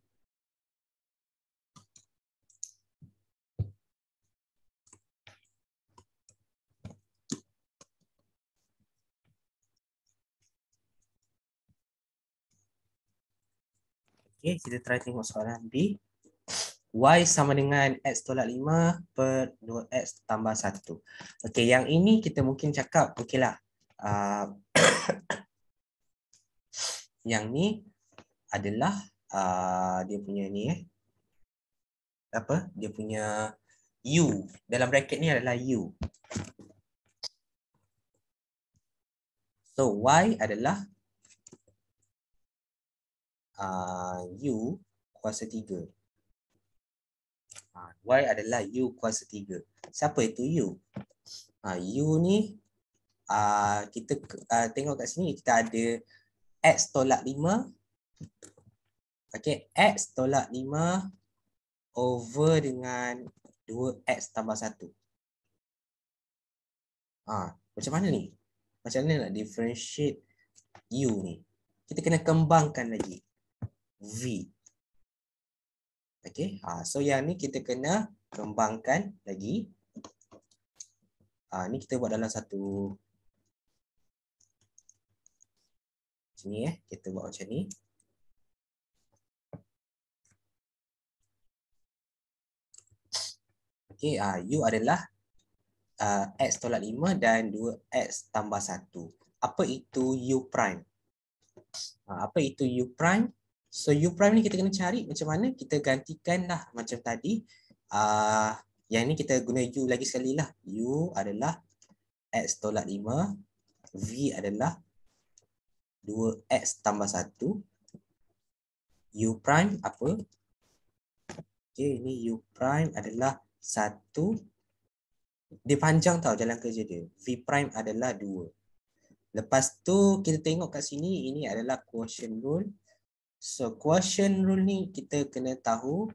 S1: Okay, kita try tengok soalan B. Y sama dengan X tolak 5 per 2X tambah 1. Okay, yang ini kita mungkin cakap, okay lah. Yang ni adalah dia punya ni apa? Dia punya U. Dalam bracket ni adalah U. So, Y adalah U kuasa 3. Y adalah U kuasa 3. Siapa itu U? U ni kita tengok kat sini kita ada X tolak 5. Okay, X tolak 5 over dengan 2x tambah 1. Macam mana ni? Macam mana nak differentiate U ni? Kita kena kembangkan lagi V. Okay, so yang ni kita kena kembangkan lagi. Ni kita buat dalam satu macam ni, kita buat macam ni. Okay, U adalah X tolak 5 dan 2X tambah 1. Apa itu U prime? Apa itu U prime? So U prime ni kita kena cari macam mana. Kita gantikan lah macam tadi. Yang ni kita guna U lagi sekali lah. U adalah X tolak 5. V adalah 2X tambah 1. U prime apa? Okay, ini U prime adalah 1. Dia panjang tau jalan kerja dia. V prime adalah 2. Lepas tu kita tengok kat sini, ini adalah quotient rule. So quotient rule ni kita kena tahu.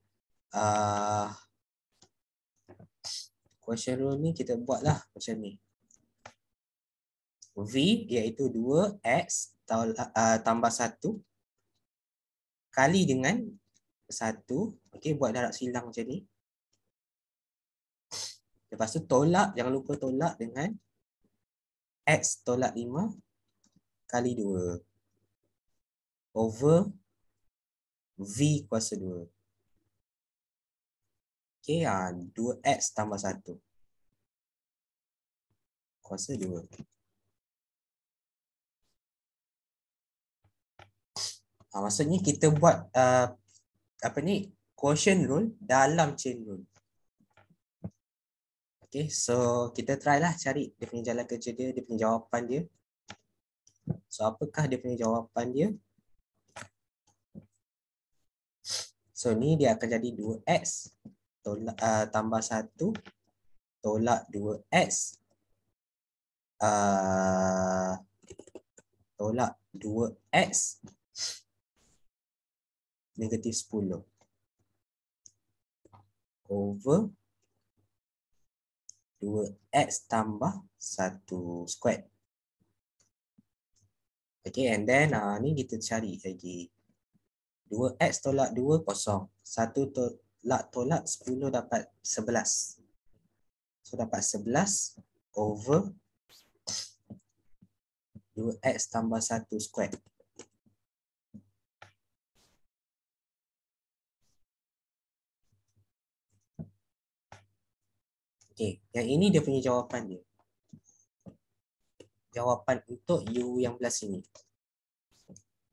S1: Quotient rule ni kita buatlah macam ni. V iaitu 2X tambah 1 kali dengan 1. Okay, buat darab silang macam ni. Lepas tu tolak, jangan lupa tolak dengan X tolak 5 kali 2 over V kuasa 2. Okay, 2X tambah 1 kuasa 2. Maksudnya kita buat apa ni, quotient rule dalam chain rule. Okay, so kita try lah cari dia punya jalan kerja dia, dia punya jawapan dia. So apakah dia punya jawapan dia? So ni dia akan jadi 2X tolak, tambah 1 tolak 2X tolak 2X negatif 10 over 2X tambah 1 square. Okay, and then ni kita cari lagi. 2X tolak 2 kosong. 1 tolak 10 dapat 11. So dapat 11 over 2X tambah 1 square. Okay, yang ini dia punya jawapan dia. Jawapan untuk U yang belah sini.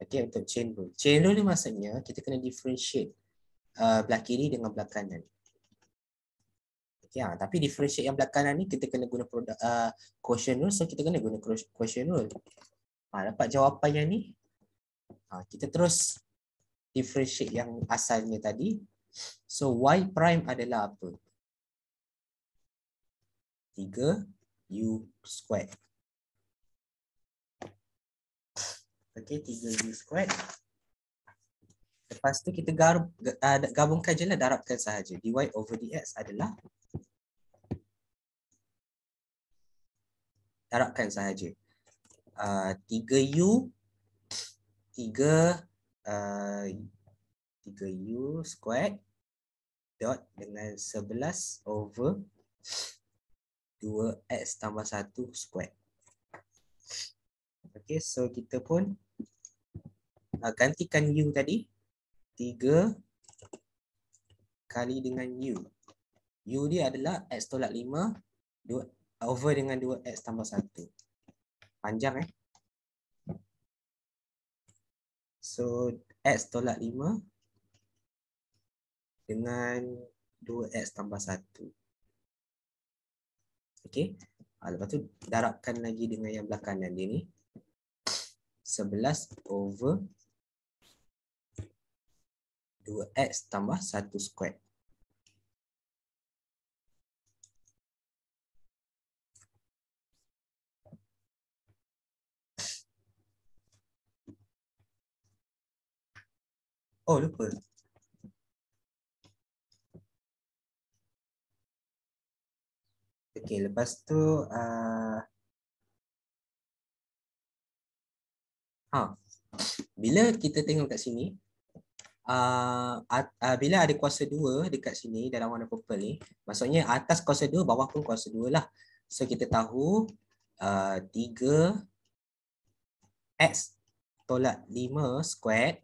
S1: Okay, untuk chain rule. Chain rule ni maksudnya kita kena differentiate belah kiri dengan belah kanan. Okay, tapi differentiate yang belah kanan ni kita kena guna produk quotient rule, so kita kena guna quotient rule. Dapat jawapan yang ni. Kita terus differentiate yang asalnya tadi. So Y prime adalah apa? 3U squared. Okay, 3U squared. Lepas tu kita gabungkan je lah, darabkan sahaja. Dy over dx adalah darabkan sahaja. 3U 3U squared dot dengan 11 over 2x tambah 1 squared. Okay, so kita pun gantikan U tadi. 3 kali dengan U. U dia adalah X tolak 5 over dengan 2X tambah 1. Panjang So X tolak 5 dengan 2X tambah 1. Okay. Lepas tu darabkan lagi dengan yang belah kanan dia ni. 11 over 2X tambah 1 square. Oh, lupa. Okey, lepas tu bila kita tengok kat sini, bila ada kuasa 2 dekat sini dalam warna purple ni, maksudnya atas kuasa 2, bawah pun kuasa 2 lah. So kita tahu 3x tolak 5 squared,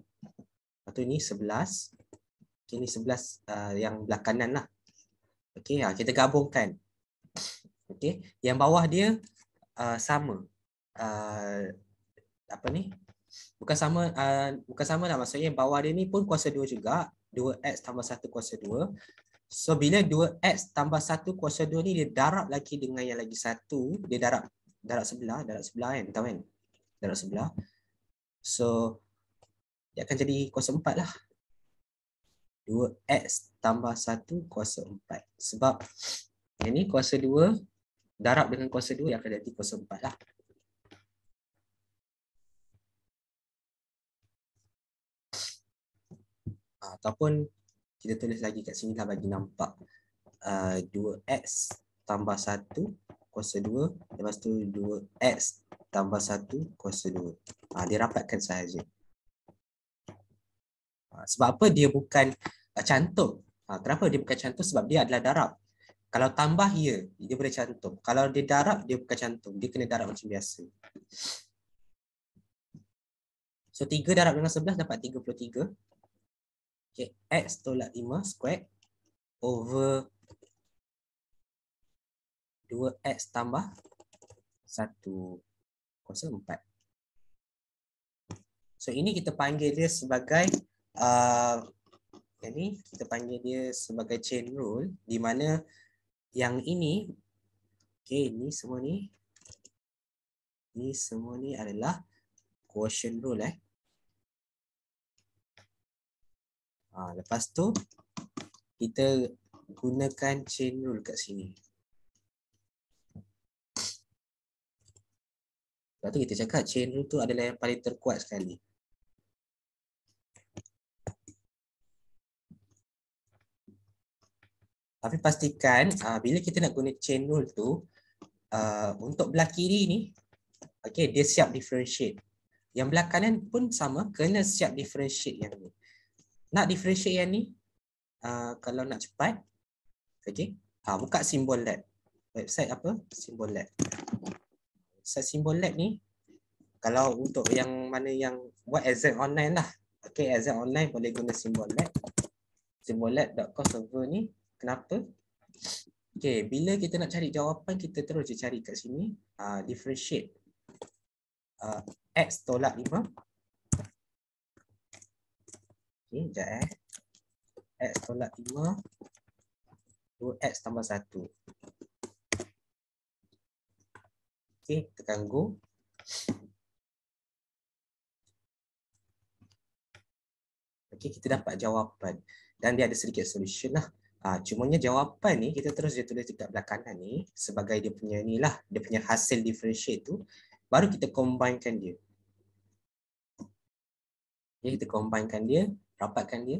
S1: lepas tu ni 11. Okay, ni 11 yang belah kanan lah. Okay, kita gabungkan. Okay, yang bawah dia sama. Apa ni? Bukan sama lah, maksudnya bawah dia ni pun kuasa 2 juga. 2x tambah 1 kuasa 2. So bila 2x tambah 1 kuasa 2 ni dia darab lagi dengan yang lagi satu, dia darab sebelah kan, tahu kan? Darab sebelah. So dia akan jadi kuasa 4 lah. 2x tambah 1 kuasa 4. Sebab yang ni kuasa 2 darab dengan kuasa 2 yang akan jadi kuasa 4 lah. Ataupun kita tulis lagi kat sini lah bagi nampak. 2x tambah 1 kuasa 2, lepas tu 2x tambah 1 kuasa 2. Dia rapatkan sahaja. Sebab apa dia bukan cantum? Kenapa dia bukan cantum? Sebab dia adalah darab. Kalau tambah dia boleh cantum. Kalau dia darab, dia bukan cantum. Dia kena darab macam biasa. So 3 darab dengan 11 dapat 33. Okay, x tolak 5 square over 2x tambah 1 kuasa 4. So ini kita panggil dia sebagai ini kita panggil dia sebagai chain rule, di mana yang ini, okay, ini semua ni adalah quotient rule. Lepas tu kita gunakan chain rule kat sini. Lepas tu kita cakap chain rule tu adalah yang paling terkuat sekali. Tapi pastikan bila kita nak guna chain rule tu, untuk belah kiri ni, okay, dia siap differentiate. Yang belah kanan pun sama, kena siap differentiate yang ni. Nak differentiate yang ni, kalau nak cepat, okay, buka simbol lab. Website apa? Simbol lab. Website simbol lab ni, kalau untuk yang mana yang buat exam online lah. Okay, exam online boleh guna simbol lab. Simbol lab.com server ni. Kenapa? Okay, bila kita nak cari jawapan, kita terus je cari kat sini. Differentiate x tolak 5. Okay, sekejap x tolak 5. 2x tambah 1. Okay, tekan go. Okay, kita dapat jawapan. Dan dia ada sedikit solution lah. Cumanya jawapan ni kita terus dia tulis dekat belah kanan ni sebagai dia punya ni lah, dia punya hasil differentiate tu, baru kita combinekan dia. Okay, kita combinekan dia, rapatkan dia,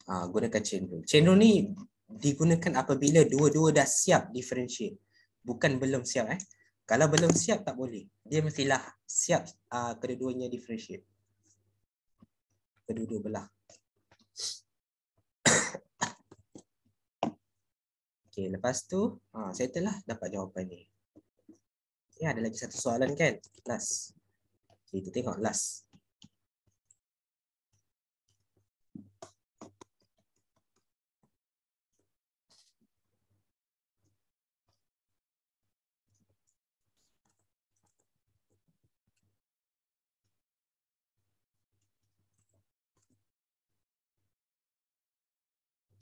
S1: gunakan chain rule. Chain rule ni digunakan apabila dua-dua dah siap differentiate, bukan belum siap. Kalau belum siap tak boleh, dia mestilah siap kedua-duanya differentiate, kedua-dua belah. Okay, lepas tu settle lah, dapat jawapan ni. Okay, ada lagi satu soalan kan? Last. Okay, kita tengok last.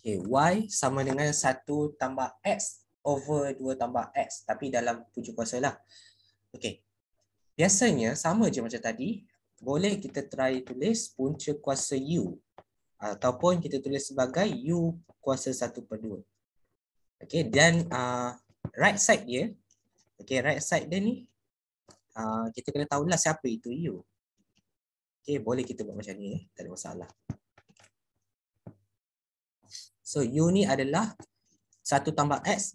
S1: Okay, y sama dengan 1 tambah x over 2 tambah x, tapi dalam 7 kuasa lah. Okay, biasanya sama je macam tadi, boleh kita try tulis punca kuasa u, ataupun kita tulis sebagai u kuasa 1/2. Okay, dan right side dia, okay, right side dia ni, kita kena tahulah siapa itu u. Okay, boleh kita buat macam ni, tak ada masalah. So u ni adalah 1 tambah x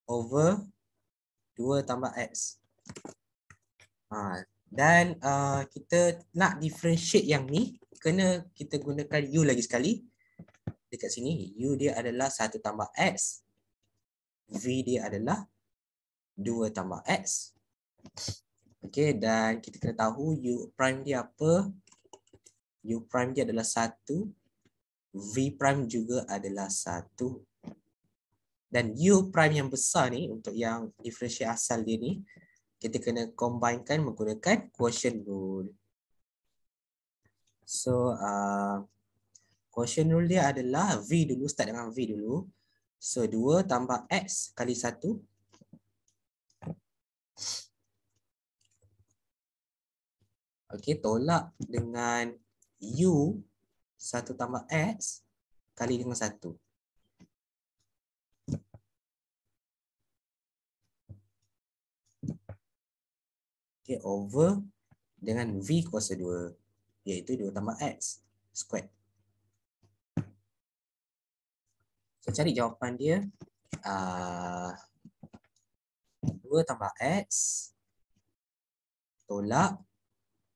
S1: over 2 tambah X. Dan kita nak differentiate yang ni, kena kita gunakan U lagi sekali. Dekat sini, U dia adalah 1 tambah X. V dia adalah 2 tambah X. Okey, dan kita kena tahu U prime dia apa. U prime dia adalah 1. V prime juga adalah 1. Dan U prime yang besar ni, untuk yang differentiate asal dia ni, kita kena combinekan menggunakan quotient rule. So, quotient rule dia adalah V dulu, start dengan V dulu. So, 2 tambah X kali 1. Okey, tolak dengan U 1 tambah X kali dengan 1. Okey, over dengan V kuasa 2, iaitu 2 tambah X squared. So, cari jawapan dia. 2 tambah X tolak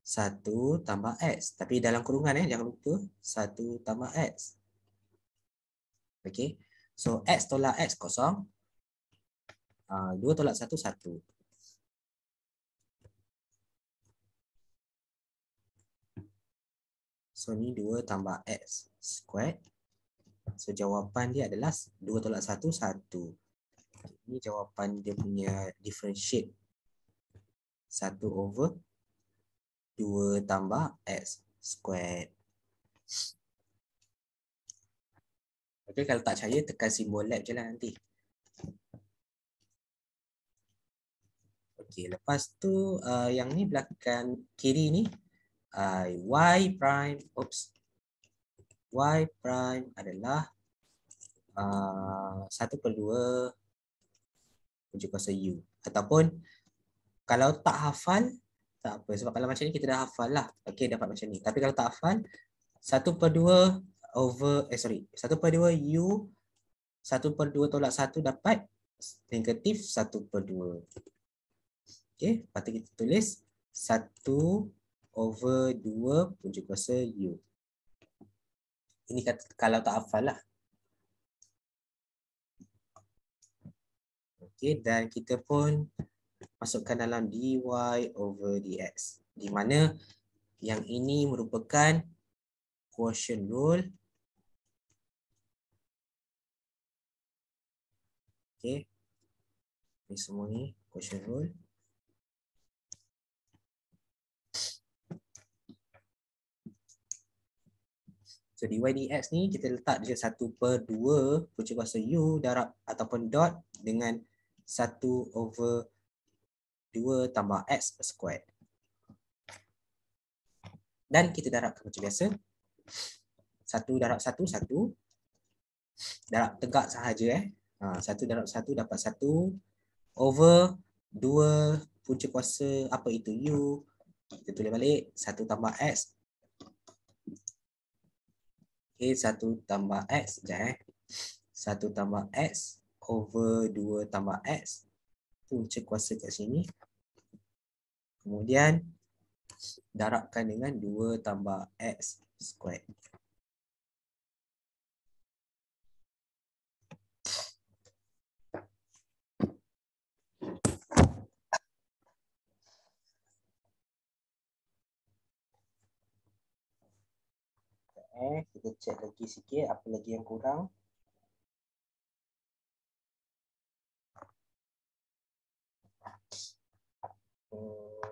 S1: 1 tambah X. Tapi dalam kurungan, jangan lupa 1 tambah X. Okey. So, X tolak X kosong. 2 tolak 1, 1. So, ni 2 tambah X squared. So, jawapan dia adalah 2 tolak 1, 1. Ini jawapan dia punya differentiate. 1 over 2 tambah X squared. Okay, kalau tak percaya, tekan simbol lab je lah nanti. Okay, lepas tu yang ni belakang kiri ni, Y prime, Y prime adalah 1/2 kunci kuasa U. Ataupun kalau tak hafal, tak apa. Sebab kalau macam ni kita dah hafal lah. Okay, dapat macam ni. Tapi kalau tak hafal, 1/2 over, 1/2 U, 1/2 tolak 1 dapat negatif 1/2. Okay, lepas tu kita tulis 1 over 2 kunci kuasa U. Ini kalau tak hafal lah. Okay, dan kita pun masukkan dalam dy over dx. Di mana yang ini merupakan quotient rule. Okay. Ini semua ni quotient rule. So dy dx ni kita letak dia 1/2 kunci kuasa U darab ataupun dot dengan 1 over 2 tambah X squared. Dan kita darabkan macam biasa. 1 darab 1, 1. Darab tegak sahaja. 1 darab 1 dapat 1 over 2 punca kuasa apa itu U. Kita tulis balik 1 tambah X. Okay, 1 tambah X. Sekejap 1 tambah X over 2 tambah X. Punca kuasa kat sini. Kemudian darabkan dengan 2 tambah X squared. Kita cek lagi sikit apa lagi yang kurang. Okay.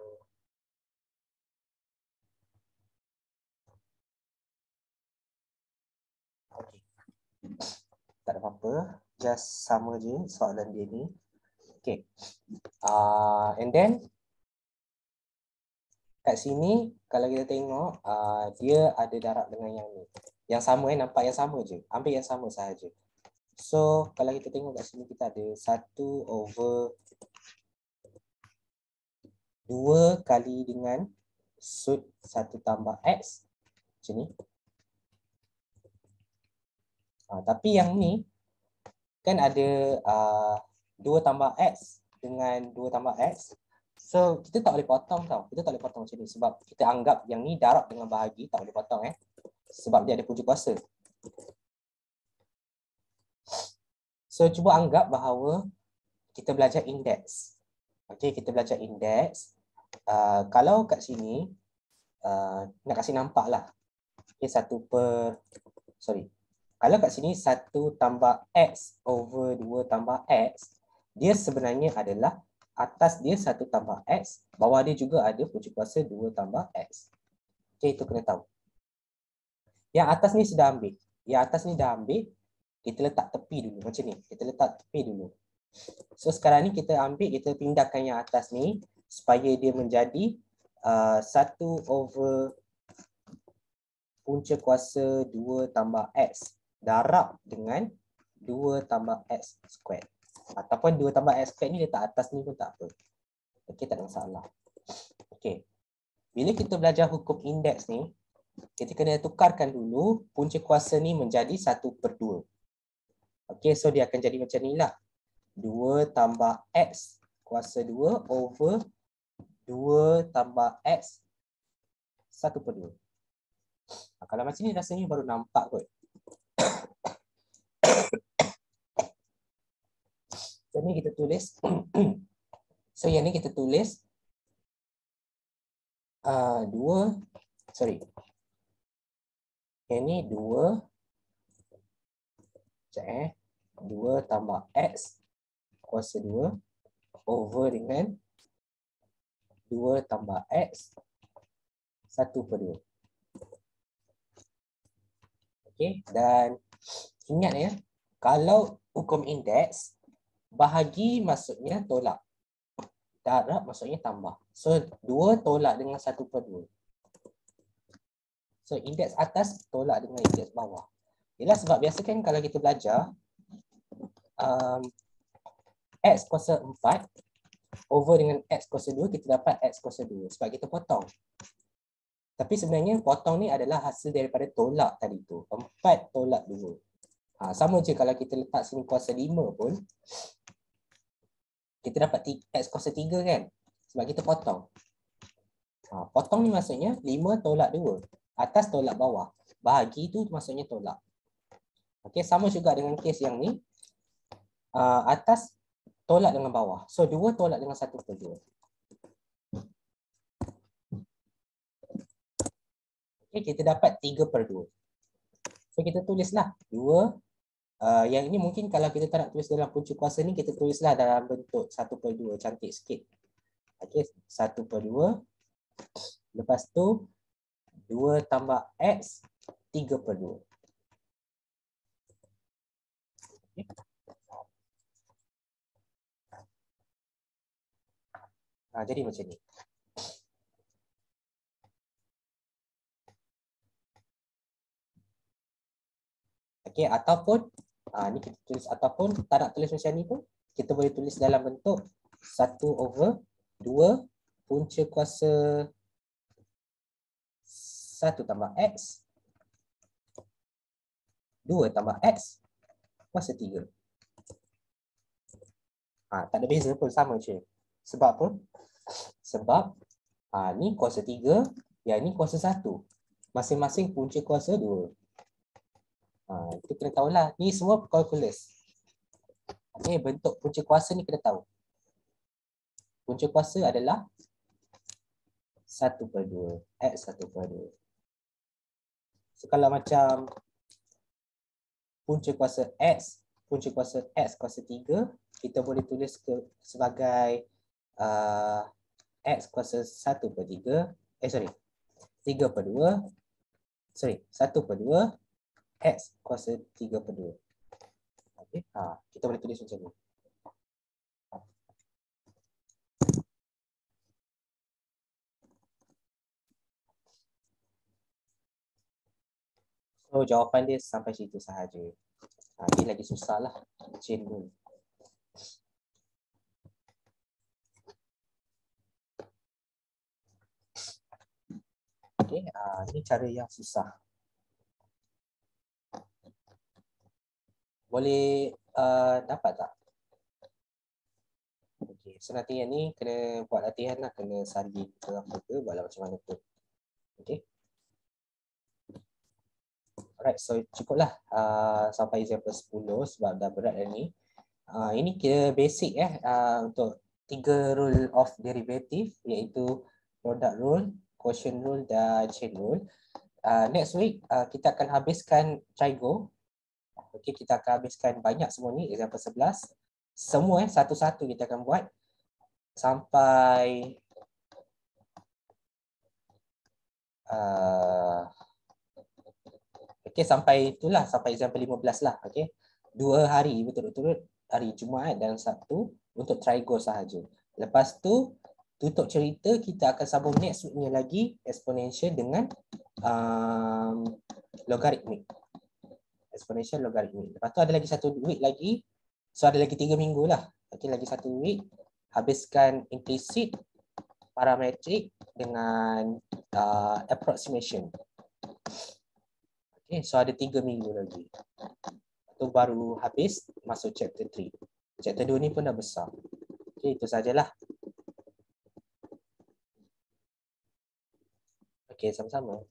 S1: Tak ada apa-apa, just sama je soalan dia ni. Okay. And then kat sini kalau kita tengok dia ada darab dengan yang ni. Yang sama nampak yang sama je. Ambil yang sama sahaja. So kalau kita tengok kat sini kita ada 1 over 2 kali dengan sud 1 tambah X. Macam ni. Tapi yang ni kan ada
S2: 2 tambah X dengan 2 tambah X. So, kita tak boleh potong tau. Kita tak boleh potong macam ni. Sebab kita anggap yang ni darab dengan bahagi. Tak boleh potong sebab dia ada punca kuasa. So, cuba anggap bahawa kita belajar indeks. Okey, kita belajar indeks. Kalau kat sini, nak kasih nampak lah. Okay, kalau kat sini 1 tambah X over 2 tambah X, dia sebenarnya adalah atas dia 1 tambah X, bawah dia juga ada punca kuasa 2 tambah X. Okay, itu kena tahu. Yang atas ni sudah ambil. Yang atas ni dah ambil, kita letak tepi dulu. Macam ni, kita letak tepi dulu. So sekarang ni kita ambil, kita pindahkan yang atas ni, supaya dia menjadi 1 over punca kuasa 2 tambah X darab dengan 2 tambah X squared. Ataupun 2 tambah X squared ni letak atas ni pun tak apa. Okey, tak ada masalah. Okey. Bila kita belajar hukum indeks ni, kita kena tukarkan dulu punca kuasa ni menjadi 1/2. Okey, so dia akan jadi macam ni lah. 2 tambah X kuasa 2 over 2 tambah X 1/2. Kalau macam ni rasanya baru nampak kot. So ni kita tulis. So yang ni kita tulis 2, sorry. Yang ni 2 2 tambah X kuasa 2 over dengan 2 tambah X 1/2. Okey, dan ingat ya, kalau hukum indeks, bahagi maksudnya tolak. Darab maksudnya tambah. So 2 tolak dengan 1/2. So indeks atas tolak dengan indeks bawah. Ialah sebab biasa kan kalau kita belajar X kuasa 4 over dengan X kuasa 2, kita dapat X kuasa 2 sebab kita potong. Tapi sebenarnya potong ni adalah hasil daripada tolak tadi tu. 4 tolak 2. Sama je kalau kita letak sini kuasa 5 pun, kita dapat X kuasa 3 kan? Sebab kita potong. Potong ni maksudnya 5 tolak 2. Atas tolak bawah. Bahagi tu maksudnya tolak. Okey, sama juga dengan kes yang ni. Atas tolak dengan bawah. So 2 tolak dengan 1/2. Okay, kita dapat 3/2. So kita tulislah 2. Yang ini mungkin kalau kita tak nak tulis dalam punca kuasa ni, kita tulislah dalam bentuk 1/2. Cantik sikit. Okay, 1/2. Lepas tu 2 tambah X 3/2. Okay. Jadi macam ni. Okay, ataupun ni kita tulis, ataupun tak nak tulis macam ni pun, kita boleh tulis dalam bentuk 1 over 2 punca kuasa 1 tambah X 2 tambah X kuasa 3. Tak ada beza pun, sama je. Sebab apa? Sebab ni kuasa 3, yang ni kuasa 1. Masing-masing punca kuasa 2. Kita kena tahulah. Ni semua kalkulus. Okay, bentuk punca kuasa ni kena tahu. Punca kuasa adalah 1/2. X 1/2. So kalau macam punca kuasa X kuasa 3, kita boleh tulis sebagai X kuasa 1/3. 3/2. 1/2 X kuasa 3/2. Okay. Kita boleh tulis macam ni. So jawapan dia sampai situ sahaja. Ini lagi susah lah. Chain rule. Okay, ini cara yang susah. Boleh dapat tak? Okay. So nanti yang ni kena buat latihan lah, kena salin ke apa ke, buatlah macam mana pun. Okay. Alright, so cukuplah sampai example 10 sebab dah berat dah ni. Ini kira basic untuk 3 rule of derivative, iaitu product rule, quotient rule dan chain rule. Next week kita akan habiskan trigo. Okay, kita akan habiskan banyak semua ni, example 11. Semua satu-satu kita akan buat sampai okay, sampai itulah, sampai example 15 lah. Okay, 2 hari betul-betul, hari Jumaat dan Sabtu untuk trigo sahaja. Lepas tu tutup cerita, kita akan sambung next weeknya lagi exponential dengan logarithmic. Exponential logarithmic. Lepas tu ada lagi 1 week lagi. So ada lagi 3 minggu lah. Okay, lagi 1 week. Habiskan implicit, parametric dengan approximation. Okay, so ada 3 minggu lagi. Tu baru habis masuk chapter 3. Chapter 2 ni pun dah besar. Okay, itu sajalah. Okay, sama-sama.